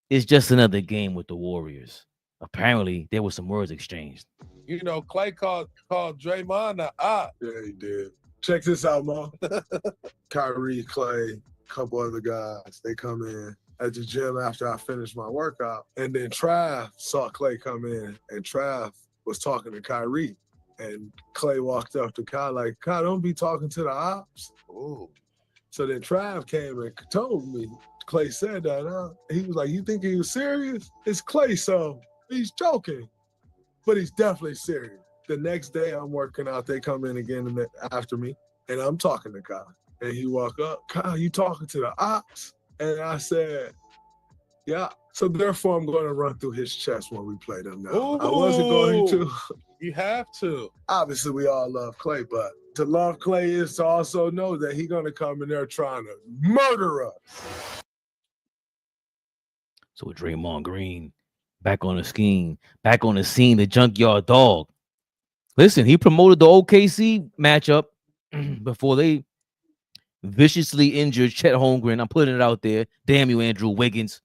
it's just another game with the Warriors. Apparently, there were some words exchanged. You know, Clay called Draymond a op. Yeah, he did. Check this out, Mo. Kyrie, Clay, a couple other guys, they come in at the gym after I finished my workout. And then Trav saw Clay come in, and Trav was talking to Kyrie. And Clay walked up to Kai like, Kai, don't be talking to the ops. Ooh. So then Trav came and told me, Clay said that, he was like, you think he was serious? It's Clay, so he's joking. But he's definitely serious. The next day I'm working out, they come in again after me, and I'm talking to Kyle. And he walk up, Kyle, you talking to the ops? And I said, yeah. So therefore I'm going to run through his chest when we play them now. Ooh, I wasn't going to. You have to. Obviously we all love Clay, but to love Clay is to also know that he's going to come in there trying to murder us. So Draymond Green back on the scene, the Junkyard Dog. Listen, he promoted the OKC matchup before they viciously injured Chet Holmgren. I'm putting it out there. Damn you, Andrew Wiggins.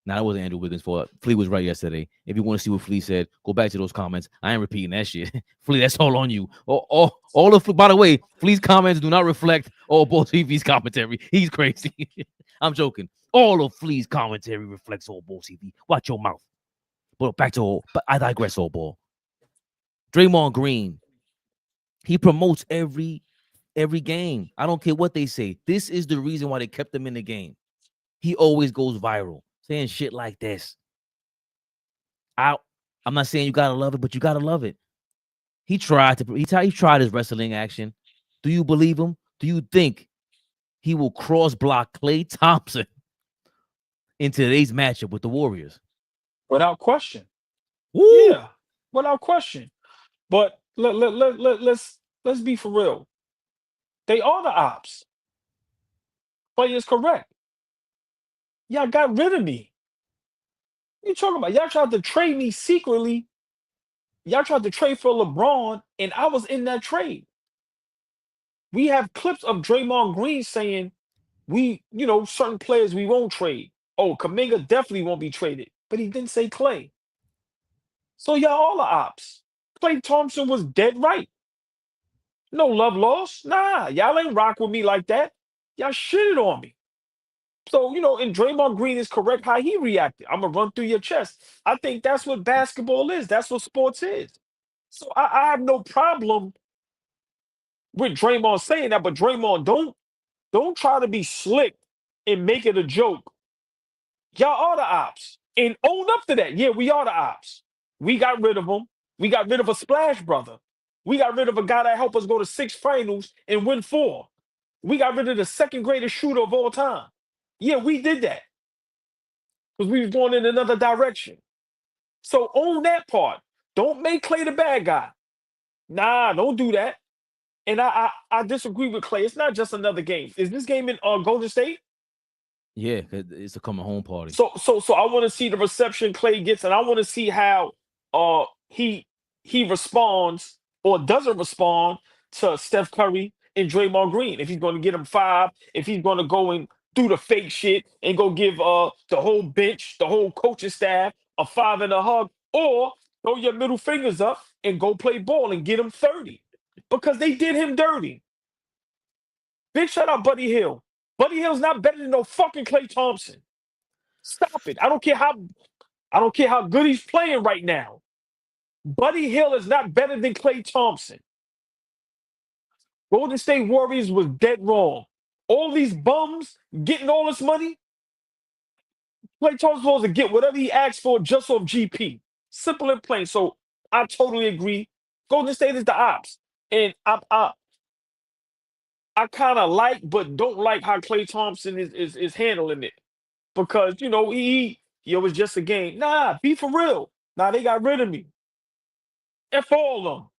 Nah, that wasn't Andrew Wiggins' fault. Flea was right yesterday. If you want to see what Flea said, go back to those comments. I ain't repeating that shit. Flea, that's all on you. All of, by the way, Flea's comments do not reflect AllBall TV's commentary. He's crazy. I'm joking. All of Flea's commentary reflects AllBall TV. Watch your mouth. But back to all. But I digress, AllBall. Draymond Green. He promotes every game. I don't care what they say. This is the reason why they kept him in the game. He always goes viral. Saying shit like this. I'm not saying you gotta love it, but you gotta love it. He tried his wrestling action. Do you believe him? Do you think he will cross block Klay Thompson in today's matchup with the Warriors? Without question. Woo! Yeah, without question. But let's be for real. They are the ops. Play is correct. Y'all got rid of me. What you talking about? Y'all tried to trade me secretly. Y'all tried to trade for LeBron, and I was in that trade. We have clips of Draymond Green saying, certain players we won't trade. Oh, Kuminga definitely won't be traded. But he didn't say Klay. So y'all all the ops. Klay Thompson was dead right. No love lost. Nah, y'all ain't rock with me like that. Y'all shitted on me. So, and Draymond Green is correct how he reacted. I'm going to run through your chest. I think that's what basketball is. That's what sports is. So I have no problem with Draymond saying that, but Draymond, don't try to be slick and make it a joke. Y'all are the ops. And own up to that. Yeah, we are the ops. We got rid of him. We got rid of a splash brother. We got rid of a guy that helped us go to 6 finals and win 4. We got rid of the second greatest shooter of all time. Yeah, we did that. Because we was going in another direction. So own that part. Don't make Klay the bad guy. Nah, don't do that. And I disagree with Klay. It's not just another game. Is this game in Golden State? Yeah, it's a coming home party. So I want to see the reception Klay gets, and I want to see how he responds or doesn't respond to Steph Curry and Draymond Green. If he's going to get him 5, if he's going to go and do the fake shit and go give the whole bench, the whole coaching staff a 5 and a hug, or throw your middle fingers up and go play ball and get him 30. Because they did him dirty. Big shout out Buddy Hill. Buddy Hill's not better than no fucking Klay Thompson. Stop it. I don't care how good he's playing right now. Buddy Hill is not better than Klay Thompson. Golden State Warriors was dead wrong. All these bums getting all this money. Klay Thompson's supposed to get whatever he asked for just off GP. Simple and plain. So I totally agree. Golden State is the ops. And I kind of like, but don't like how Klay Thompson is handling it. Because, it was just a game. Nah, be for real. Nah, they got rid of me. F all of them.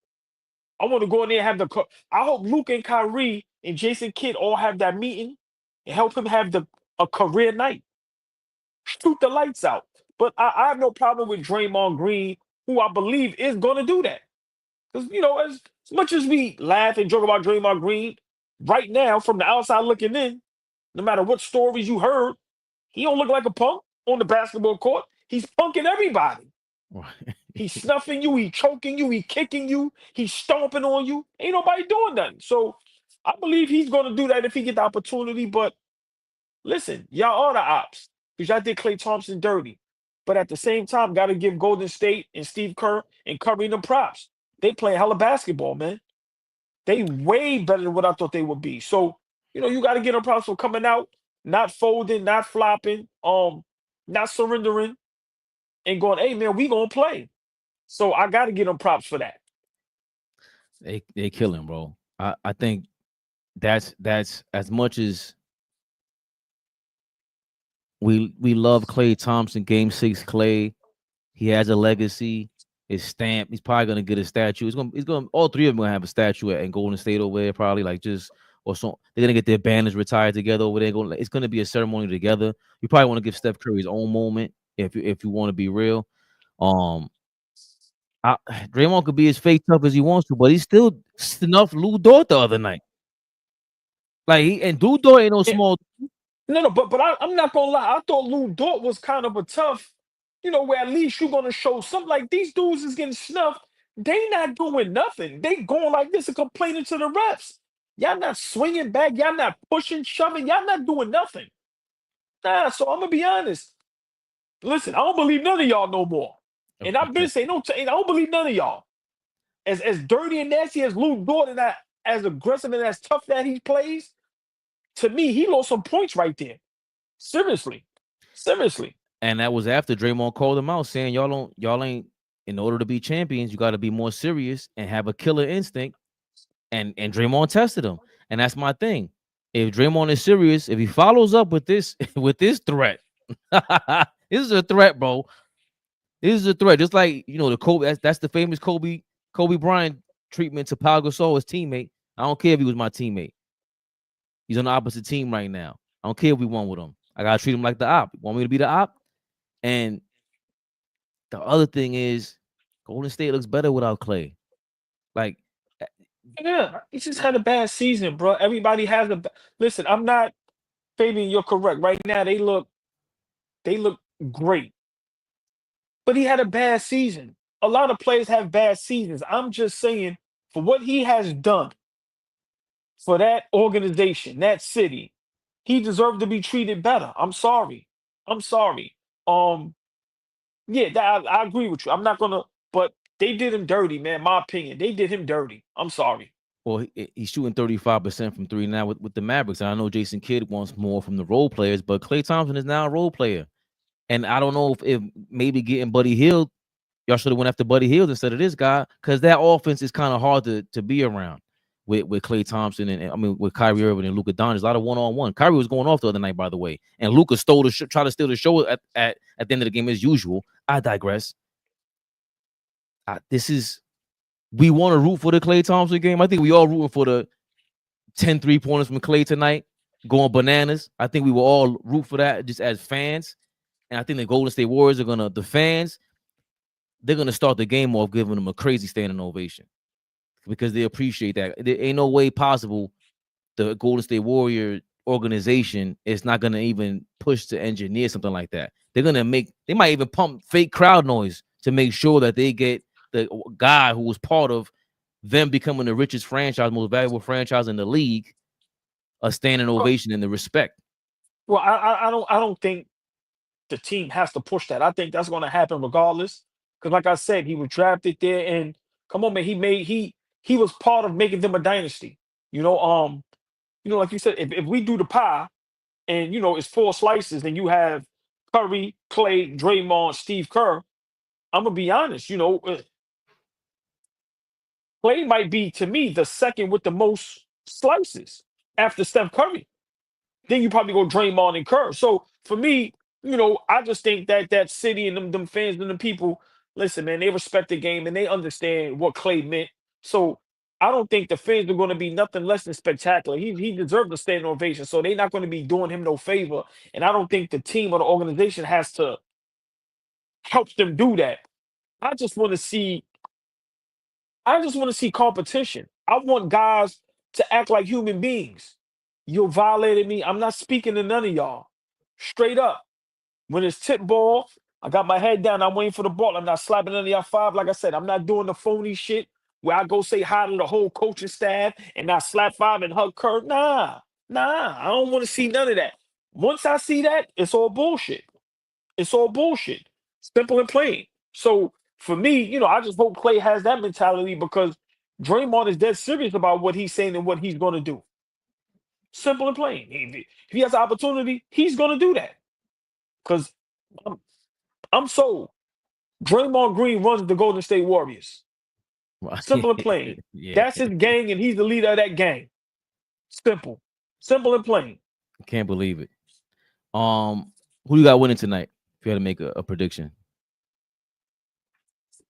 I want to go in there and have I hope Luke and Kyrie and Jason Kidd all have that meeting and help him have a career night. Shoot the lights out. But I have no problem with Draymond Green, who I believe is going to do that. Because, as much as we laugh and joke about Draymond Green, right now, from the outside looking in, no matter what stories you heard, he don't look like a punk on the basketball court. He's punking everybody. He's snuffing you. He's choking you. He's kicking you. He's stomping on you. Ain't nobody doing nothing. So I believe he's going to do that if he get the opportunity. But listen, y'all are the ops because y'all did Klay Thompson dirty. But at the same time, got to give Golden State and Steve Kerr and Curry them props. They play hella basketball, man. They way better than what I thought they would be. So, you got to get them props for coming out, not folding, not flopping, not surrendering, and going, hey, man, we going to play. So I got to get them props for that. They kill him, bro. I think that's as much as we love Klay Thompson, Game 6 Klay. He has a legacy. His stamp. He's probably gonna get a statue. He's gonna. All 3 of them gonna have a statue in Golden State over there, probably or so. They're gonna get their banners retired together over there. It's gonna be a ceremony together. You probably want to give Steph Curry his own moment if you want to be real. Draymond could be as fake tough as he wants to, but he still snuffed Lou Dort the other night. Like Lou Dort ain't no small. No, but I'm not gonna lie. I thought Lou Dort was kind of a tough, where at least you're gonna show something. Like these dudes is getting snuffed. They not doing nothing. They going like this and complaining to the refs. Y'all not swinging back. Y'all not pushing, shoving. Y'all not doing nothing. Nah. So I'm gonna be honest. Listen, I don't believe none of y'all no more. And I've been saying I don't believe none of y'all. As dirty and nasty as Lou Dort and as aggressive and as tough that he plays, to me, he lost some points right there. Seriously. And that was after Draymond called him out, saying y'all ain't, in order to be champions, you got to be more serious and have a killer instinct. And Draymond tested him. And that's my thing. If Draymond is serious, if he follows up with this threat, this is a threat, bro. This is a threat. Just like, the Kobe, that's the famous Kobe Bryant treatment to Pau Gasol, his teammate. I don't care if he was my teammate. He's on the opposite team right now. I don't care if we won with him. I gotta treat him like the op. You want me to be the op? And the other thing is, Golden State looks better without Klay. Like, yeah, he just had a bad season, bro. Everybody has listen. I'm not, Fabian. You're correct. Right now, they look great, but he had a bad season. A lot of players have bad seasons. I'm just saying, for what he has done for that organization, that city, he deserved to be treated better. I'm sorry. Yeah, I agree with you. I'm not gonna, but they did him dirty, man. My opinion, they did him dirty. I'm sorry. Well, he's shooting 35% from three now with the Mavericks. And I know Jason Kidd wants more from the role players, but Klay Thompson is now a role player. And I don't know if maybe getting Buddy Hield, y'all should have went after Buddy Hield instead of this guy, because that offense is kind of hard to be around with Klay Thompson and with Kyrie Irving and Luka Doncic. A lot of one-on-one. Kyrie was going off the other night, by the way, and Luka tried to steal the show at the end of the game as usual. I digress. We want to root for the Klay Thompson game. I think we all rooting for the 10 3-pointers from Klay tonight, going bananas. I think we will all root for that just as fans. And I think the Golden State Warriors are the fans, they're going to start the game off giving them a crazy standing ovation because they appreciate that. There ain't no way possible the Golden State Warrior organization is not going to even push to engineer something like that. They might even pump fake crowd noise to make sure that they get the guy who was part of them becoming the richest franchise, most valuable franchise in the league, a standing ovation and the respect. Well, I don't think the team has to push that. I think that's going to happen regardless. Because, like I said, he was drafted there, and come on, man, he was part of making them a dynasty. Like you said, if we do the pie, and it's 4 slices, and you have Curry, Klay, Draymond, Steve Kerr. I'm gonna be honest, Klay might be, to me, the second with the most slices after Steph Curry. Then you probably go Draymond and Kerr. So for me, I just think that city and them fans and them people, listen, man, they respect the game and they understand what Klay meant. So I don't think the fans are going to be nothing less than spectacular. He deserved a standing ovation, so they're not going to be doing him no favor. And I don't think the team or the organization has to help them do that. I just want to see competition. I want guys to act like human beings. You violated me. I'm not speaking to none of y'all. Straight up. When it's tip ball, I got my head down. I'm waiting for the ball. I'm not slapping none of y'all 5. Like I said, I'm not doing the phony shit where I go say hi to the whole coaching staff and not slap 5 and hug Kurt. Nah. I don't want to see none of that. Once I see that, it's all bullshit. Simple and plain. So for me, I just hope Klay has that mentality because Draymond is dead serious about what he's saying and what he's going to do. Simple and plain. If he has an opportunity, he's going to do that. Because I'm sold. Draymond Green runs the Golden State Warriors. Simple and plain. Yeah. That's his gang, and he's the leader of that gang. Simple and plain. Can't believe it. Who you got winning tonight? If you had to make a prediction,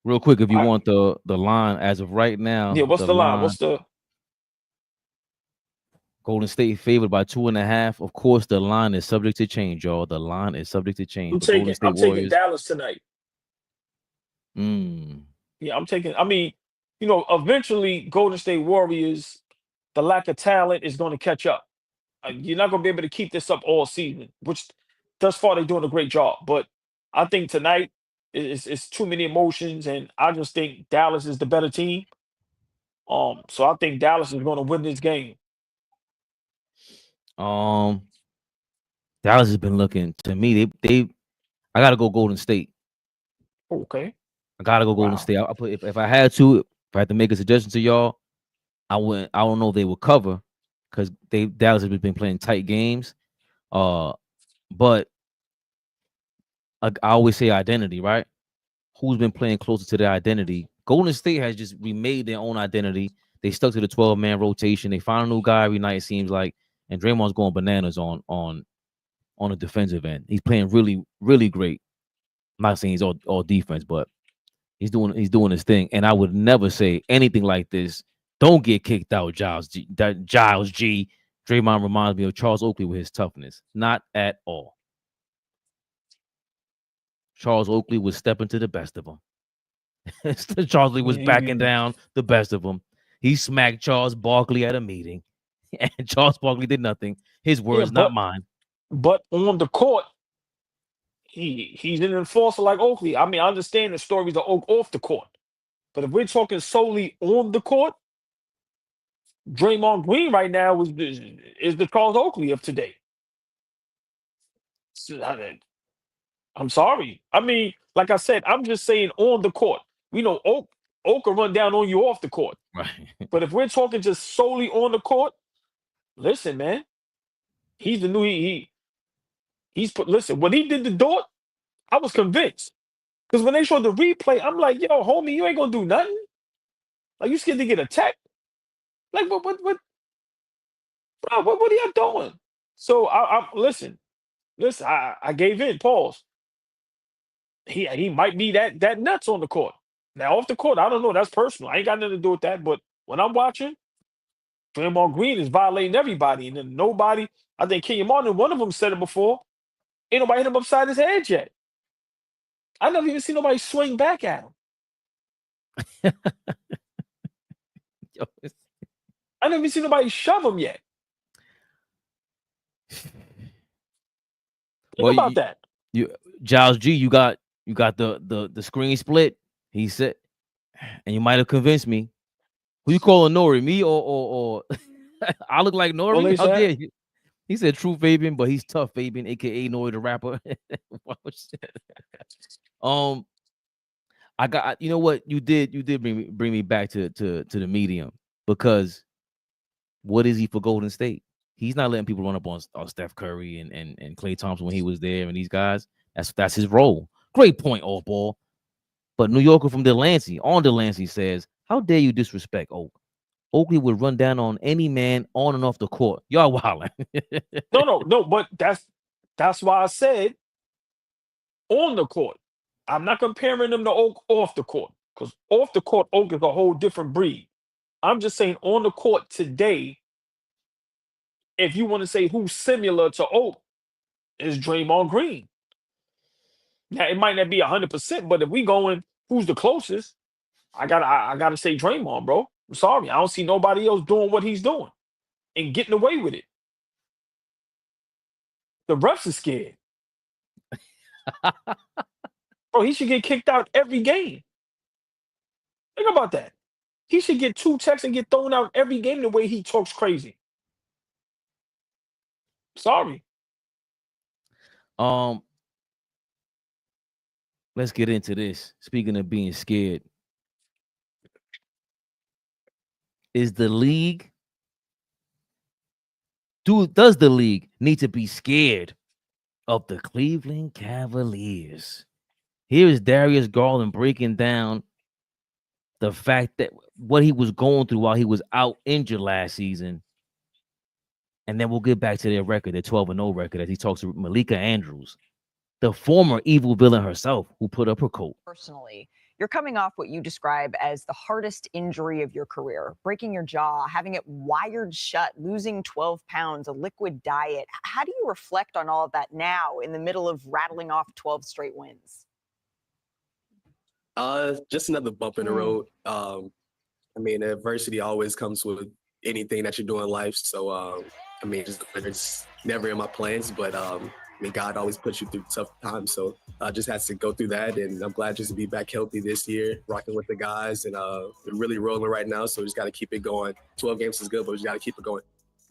real quick, if you want the line as of right now. Yeah, what's the line? What's the Golden State favored by 2.5. Of course, the line is subject to change, y'all. The line is subject to change. I'm taking Dallas tonight. Yeah, I'm taking. I mean, you know, eventually Golden State Warriors, the lack of talent is going to catch up. You're not going to be able to keep this up all season, which thus far they're doing a great job. But I think tonight it's too many emotions, and I just think Dallas is the better team. So I think Dallas is going to win this game. Dallas has been looking to me. I gotta go Golden State. Okay. I gotta go Golden State. I put if I had to, if I had to make a suggestion to y'all, I wouldn't. I don't know if they would cover because Dallas has been playing tight games. But I always say identity, right? Who's been playing closer to their identity? Golden State has just remade their own identity. They stuck to the 12-man rotation. They found a new guy every night, it seems like, and Draymond's going bananas on the defensive end. He's playing really, really great. I'm not saying he's all defense, but he's doing his thing. And I would never say anything like this. Don't get kicked out, Giles G. Draymond reminds me of Charles Oakley with his toughness. Not at all. Charles Oakley was stepping to the best of them. Charles Oakley was backing down the best of them. He smacked Charles Barkley at a meeting, and Charles Barkley did nothing. His words, not mine. But on the court, he's an enforcer like Oakley. I mean, I understand the stories of Oak off the court, but if we're talking solely on the court, Draymond Green right now is the Charles Oakley of today. I'm sorry. I mean, like I said, I'm just saying on the court. We know Oak will run down on you off the court. Right. But if we're talking just solely on the court, listen, man. He's the new listen, when he did the Dort, I was convinced. Because when they showed the replay, I'm like, yo, homie, you ain't gonna do nothing. Like, you scared to get attacked? Like, what bro, what are y'all doing? So I listen, I gave in, pause. He might be that nuts on the court. Now off the court, I don't know. That's personal. I ain't got nothing to do with that. But when I'm watching, Draymond Green is violating everybody, and then nobody. I think Kenyon Martin, one of them said it before. Ain't nobody hit him upside his head yet. I never even seen nobody swing back at him. I never even seen nobody shove him yet. Think about that. Giles G, you got the screen split. He said, and you might have convinced me. Who you calling Nori? Me or I look like Nori? How dare you? He said true Fabian, but he's tough Fabian, aka Nori the rapper. I got, you know what you did bring me back to the medium, because what is he for Golden State? He's not letting people run up on Steph Curry and Klay Thompson when he was there, and these guys. That's his role. Great point, AllBall. But New Yorker from Delancey says, "How dare you disrespect Oak? Oakley would run down on any man on and off the court. Y'all wilding." No. But that's why I said on the court. I'm not comparing him to Oak off the court, because off the court, Oak is a whole different breed. I'm just saying on the court today, if you want to say who's similar to Oak, is Draymond Green. Now it might not be 100%, but if we going who's the closest, I gotta say Draymond, bro. I'm sorry, I don't see nobody else doing what he's doing and getting away with it. The refs are scared. Bro, he should get kicked out every game. Think about that. He should get 2 checks and get thrown out every game the way he talks crazy. Sorry. Let's get into this. Speaking of being scared, does the league need to be scared of the Cleveland Cavaliers? Here is Darius Garland breaking down the fact that what he was going through while he was out injured last season. And then we'll get back to their record, their 12-0 record, as he talks to Malika Andrews, the former evil villain herself, who put up her coat. Personally, you're coming off what you describe as the hardest injury of your career, breaking your jaw, having it wired shut, losing 12 pounds, a liquid diet. How do you reflect on all of that now in the middle of rattling off 12 straight wins? Just another bump in the road. I mean, adversity always comes with anything that you do in life. So, I mean, it's never in my plans, but I mean, God always puts you through tough times. So I just had to go through that, and I'm glad just to be back healthy this year, rocking with the guys, and we're really rolling right now. So we just got to keep it going. 12 games is good, but we just got to keep it going.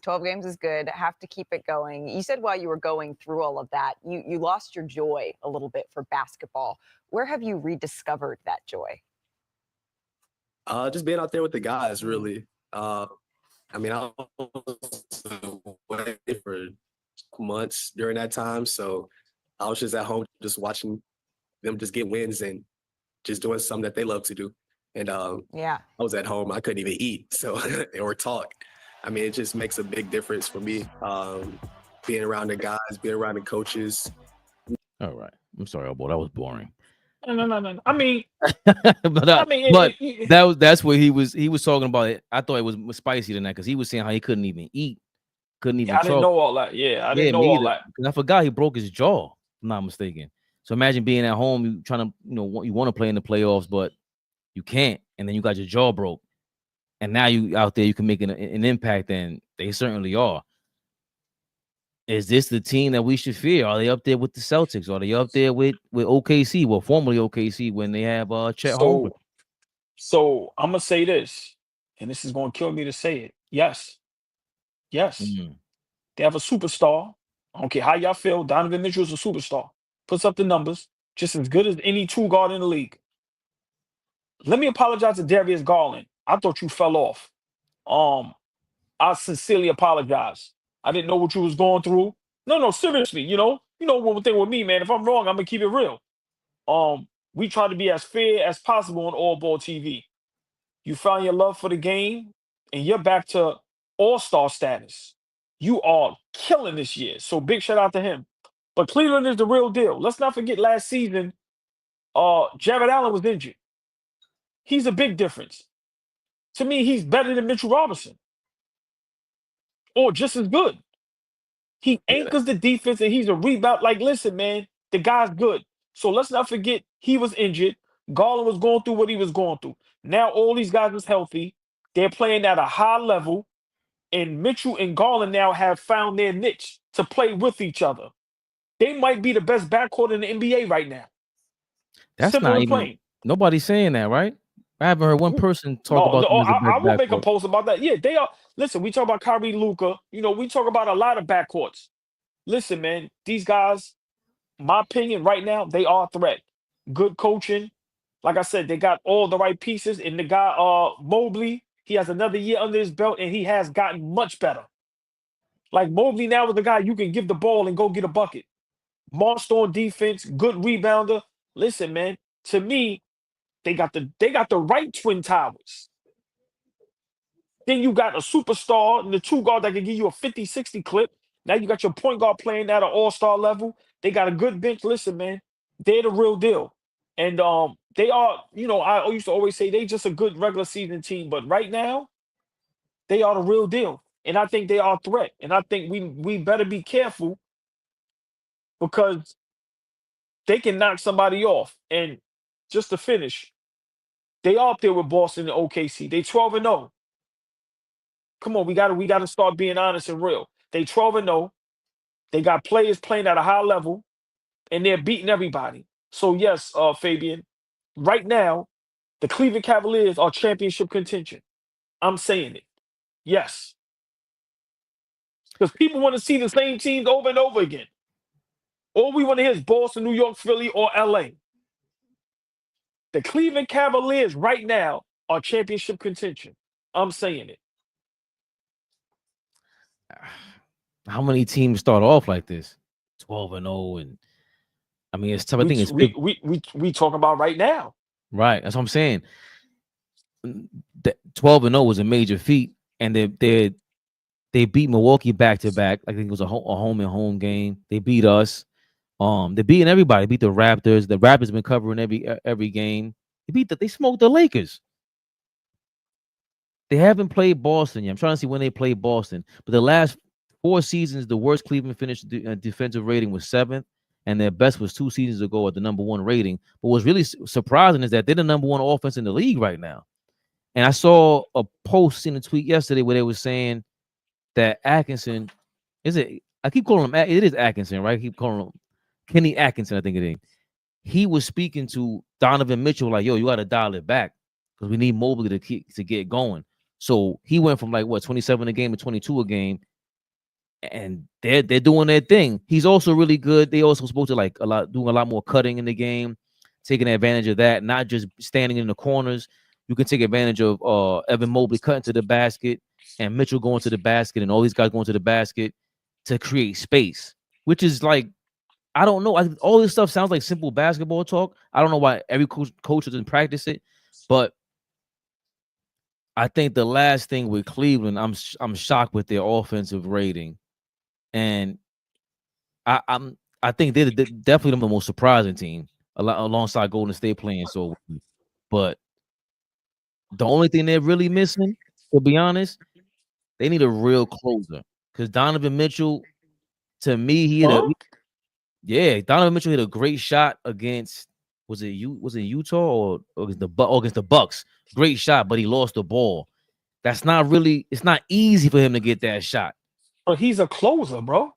12 games is good. Have to keep it going. You said while you were going through all of that, you lost your joy a little bit for basketball. Where have you rediscovered that joy? Just being out there with the guys, really. I mean, I was away for months during that time, so I was just at home just watching them just get wins and just doing something that they love to do. And I was at home. I couldn't even eat or talk. I mean, it just makes a big difference for me, being around the guys, being around the coaches. All right. I'm sorry, AllBall. That was boring. No. I mean, that's what he was talking about. It. I thought it was spicy than that because he was saying how he couldn't even eat, couldn't even. I didn't know all that. Yeah, I didn't know all that. I forgot he broke his jaw. If I'm not mistaken. So imagine being at home, you trying to, you want to play in the playoffs, but you can't, and then you got your jaw broke, and now you out there, you can make an impact, and they certainly are. Is this the team that we should fear? Are they up there with the Celtics? Are they up there with OKC? Well, formerly OKC when they have Chet Holmgren. So I'm gonna say this, and this is gonna kill me to say it. Yes. They have a superstar. I don't care how y'all feel. Donovan Mitchell is a superstar. Puts up the numbers, just as good as any two guard in the league. Let me apologize to Darius Garland. I thought you fell off. I sincerely apologize. I didn't know what you was going through. No, seriously. You know one thing with me, man. If I'm wrong, I'm gonna keep it real. We try to be as fair as possible on AllBall TV. You found your love for the game, and you're back to all-star status. You are killing this year. So big shout out to him. But Cleveland is the real deal. Let's not forget last season, Jared Allen was injured. He's a big difference. To me, he's better than Mitchell Robinson. Or just as good. He anchors the defense and he's a rebound. Like, listen, man, the guy's good. So let's not forget he was injured. Garland was going through what he was going through. Now all these guys is healthy. They're playing at a high level. And Mitchell and Garland now have found their niche to play with each other. They might be the best backcourt in the NBA right now. That's Simple not and even plain. Nobody's saying that, right? I haven't heard one person talk about them as a I will make a backcourt. post about that. Yeah, they are. Listen, we talk about Kyrie, Luka. We talk about a lot of backcourts. Listen, man, these guys, my opinion, right now, they are a threat. Good coaching. Like I said, they got all the right pieces. And the guy, Mobley, he has another year under his belt, and he has gotten much better. Like Mobley now is the guy you can give the ball and go get a bucket. Monster on defense, good rebounder. Listen, man, to me, they got the right twin towers. Then you got a superstar and the two guard that can give you a 50-60 clip. Now you got your point guard playing at an all-star level. They got a good bench. Listen, man, they're the real deal. And they are, I used to always say they just a good regular season team. But right now, they are the real deal. And I think they are a threat. And I think we better be careful because they can knock somebody off. And just to finish, they are up there with Boston and OKC. They 12-0. Come on, we gotta start being honest and real. They 12-0. They got players playing at a high level, and they're beating everybody. So yes, Fabian, right now, the Cleveland Cavaliers are championship contention. I'm saying it. Yes. Because people want to see the same teams over and over again. All we want to hear is Boston, New York, Philly, or LA. The Cleveland Cavaliers right now are championship contention. I'm saying it. How many teams start off like this? 12-0, and I mean it's tough. I think it's we talk about right now. Right, that's what I'm saying. 12-0 was a major feat, and they beat Milwaukee back to back. I think it was a home and home game. They beat us. They're beating everybody. They beat the Raptors. The Raptors been covering every game. They smoked the Lakers. They haven't played Boston yet. I'm trying to see when they play Boston. But the last 4 seasons, the worst Cleveland finished defensive rating was 7th, and their best was 2 seasons ago at the #1 rating. But what's really surprising is that they're the #1 offense in the league right now. And I saw a post in a tweet yesterday where they were saying that Atkinson, I keep calling him, it is Atkinson, right? I keep calling him Kenny Atkinson, I think it is. He was speaking to Donovan Mitchell like, yo, you got to dial it back because we need Mobley to get going. So he went from like, what, 27 a game to 22 a game, and they're doing their thing. He's also really good. They also supposed to doing a lot more cutting in the game, taking advantage of that, not just standing in the corners. You can take advantage of Evan Mobley cutting to the basket and Mitchell going to the basket and all these guys going to the basket to create space, which is like, I don't know. All this stuff sounds like simple basketball talk. I don't know why every coach doesn't practice it, but I think the last thing with Cleveland, I'm shocked with their offensive rating, and I think they're definitely the most surprising team alongside Golden State playing so. But the only thing they're really missing, to be honest, they need a real closer because Donovan Mitchell, to me, Donovan Mitchell hit a great shot against was it Utah or against the Bucks? Great shot, but he lost the ball. It's not easy for him to get that shot. But he's a closer, bro.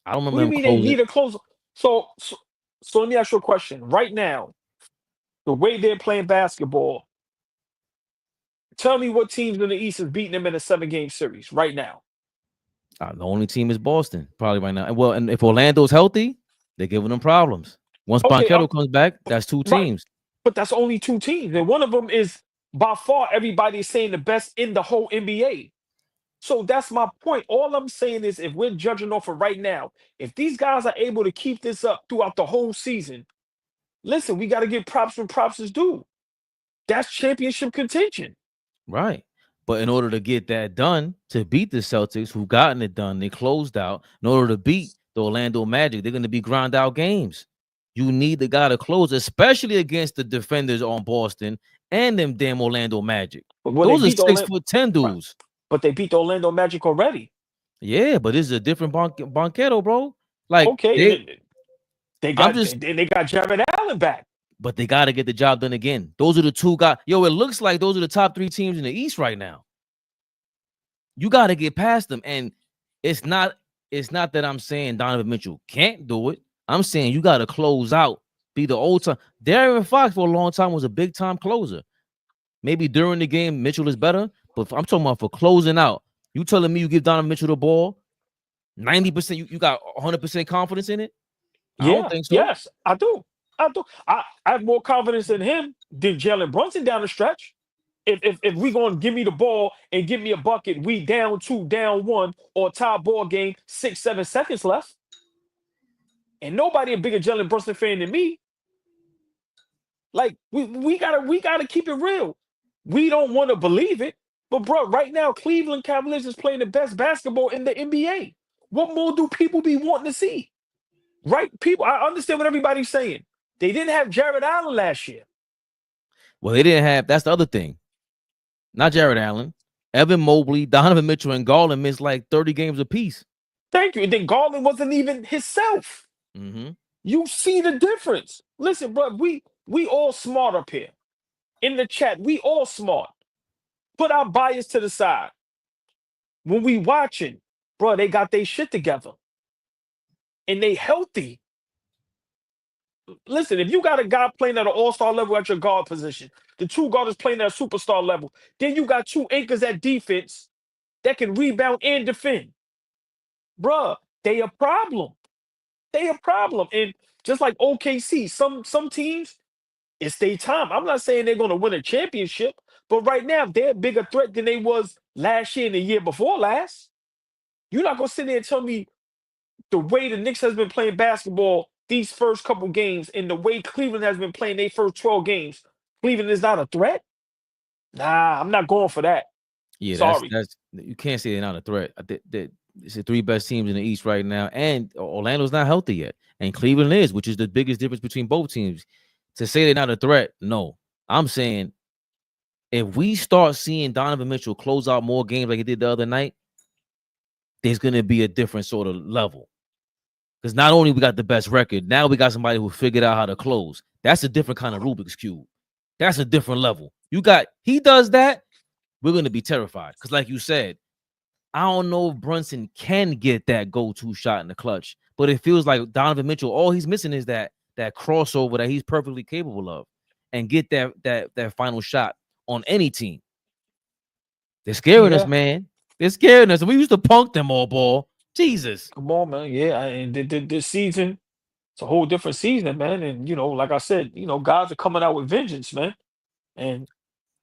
I don't remember. What do you mean they need a closer? So let me ask you a question. Right now, the way they're playing basketball, tell me what teams in the East is beating them in a 7-game series right now. The only team is Boston, probably right now. Well, and if Orlando's healthy, they're giving them problems. Once Banchero comes back, that's 2 teams. Right. But that's only 2 teams. And one of them is by far everybody is saying the best in the whole NBA. So that's my point. All I'm saying is if we're judging off of right now, if these guys are able to keep this up throughout the whole season, listen, we got to give props when props is due. That's championship contention. Right. But in order to get that done, to beat the Celtics, who've gotten it done, they closed out. In order to beat the Orlando Magic, they're going to be ground out games. You need the guy to close, especially against the defenders on Boston and them damn Orlando Magic. Those are 6'10" dudes. But they beat the Orlando Magic already. Yeah, but this is a different Banchero, bro. Like, okay, they got Jared Allen back. But they got to get the job done again. Those are the 2 guys. Yo, it looks like those are the top 3 teams in the East right now. You got to get past them. And it's not that I'm saying Donovan Mitchell can't do it. I'm saying you got to close out, be the old time. De'Aaron Fox for a long time was a big time closer. Maybe during the game, Mitchell is better. But I'm talking about for closing out. You telling me you give Donovan Mitchell the ball 90%? You got 100% confidence in it? I don't think so. Yes, I do. I have more confidence in him than Jalen Brunson down the stretch. If we gonna give me the ball and give me a bucket, we down 2, down 1, or tie ball game, 6-7 seconds left, and nobody a bigger Jalen Brunson fan than me. Like we gotta keep it real. We don't want to believe it, but bro, right now Cleveland Cavaliers is playing the best basketball in the NBA. What more do people be wanting to see? Right, people. I understand what everybody's saying. They didn't have Jared Allen last year. Well, they didn't have. That's the other thing. Not Jared Allen, Evan Mobley, Donovan Mitchell, and Garland missed like 30 games apiece. Thank you. And then Garland wasn't even himself. Mm-hmm. You see the difference. Listen, bro, we all smart up here. In the chat, we all smart. Put our bias to the side. When we watching, bro, they got their shit together. And they healthy. Listen, if you got a guy playing at an all-star level at your guard position, the 2 guards playing at a superstar level, then you got 2 anchors at defense that can rebound and defend. Bruh, they a problem. They a problem. And just like OKC, some teams, it's their time. I'm not saying they're going to win a championship, but right now they're a bigger threat than they was last year and the year before last. You're not going to sit there and tell me the way the Knicks has been playing basketball these first couple games and the way Cleveland has been playing their first 12 games, Cleveland is not a threat? Nah, I'm not going for that. Yeah, sorry. That's you can't say they're not a threat. It's the 3 best teams in the East right now, and Orlando's not healthy yet, and Cleveland is, which is the biggest difference between both teams. To say they're not a threat, no. I'm saying if we start seeing Donovan Mitchell close out more games like he did the other night, there's going to be a different sort of level. Because not only we got the best record, now we got somebody who figured out how to close. That's a different kind of Rubik's Cube. That's a different level. He does that, we're going to be terrified. Because like you said, I don't know if Brunson can get that go-to shot in the clutch, but it feels like Donovan Mitchell, all he's missing is that crossover that he's perfectly capable of and get that final shot on any team. They're scaring us, man. They're scaring us. And we used to punk them all, ball. Jesus. Come on, man. Yeah, and this season, it's a whole different season, man. And, like I said, guys are coming out with vengeance, man. And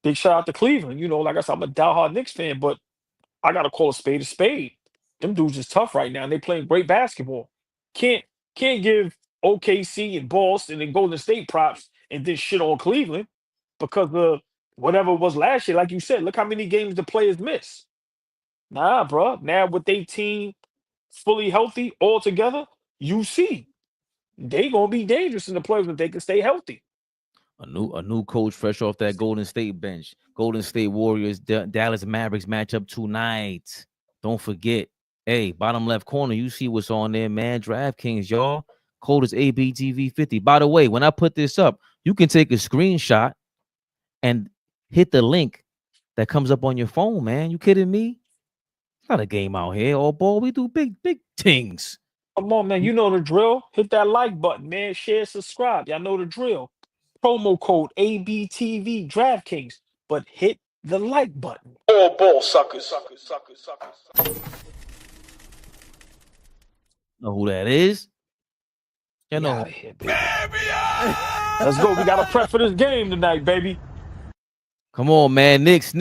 big shout out to Cleveland. Like I said, I'm a diehard Knicks fan, but I got to call a spade a spade. Them dudes is tough right now, and they playing great basketball. Can't give OKC and Boston and Golden State props and then shit on Cleveland because of whatever it was last year. Like you said, look how many games the players miss. Nah, bro. Now with their team fully healthy all together, you see they gonna be dangerous in the playoffs if they can stay healthy. A new coach fresh off that Golden State bench. Golden State Warriors, Dallas Mavericks matchup tonight. Don't forget. Hey, bottom left corner, you see what's on there, man. DraftKings, y'all. Code is ABTV50. By the way, when I put this up, you can take a screenshot and hit the link that comes up on your phone, man. You kidding me? It's not a game out here. All ball, we do big things. Come on, man. You know the drill. Hit that like button, man. Share, subscribe. Y'all know the drill. Promo code ABTV DraftKings, but hit the like button. All ball suckers. Know who that is? You know. Here, baby. Let's go. We got to prep for this game tonight, baby. Come on, man. Knicks.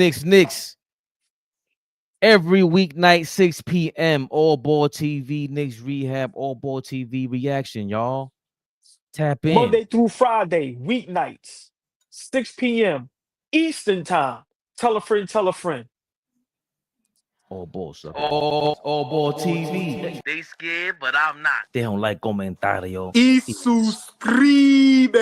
Every weeknight, 6 p.m. AllBall TV, Knicks Rehab, AllBall TV reaction, y'all. Tap in. Monday through Friday, weeknights, 6 p.m. Eastern time. Tell a friend, tell a friend. AllBall, sucker. AllBall TV. They scared, but I'm not. They don't like comentario. Y suscribe.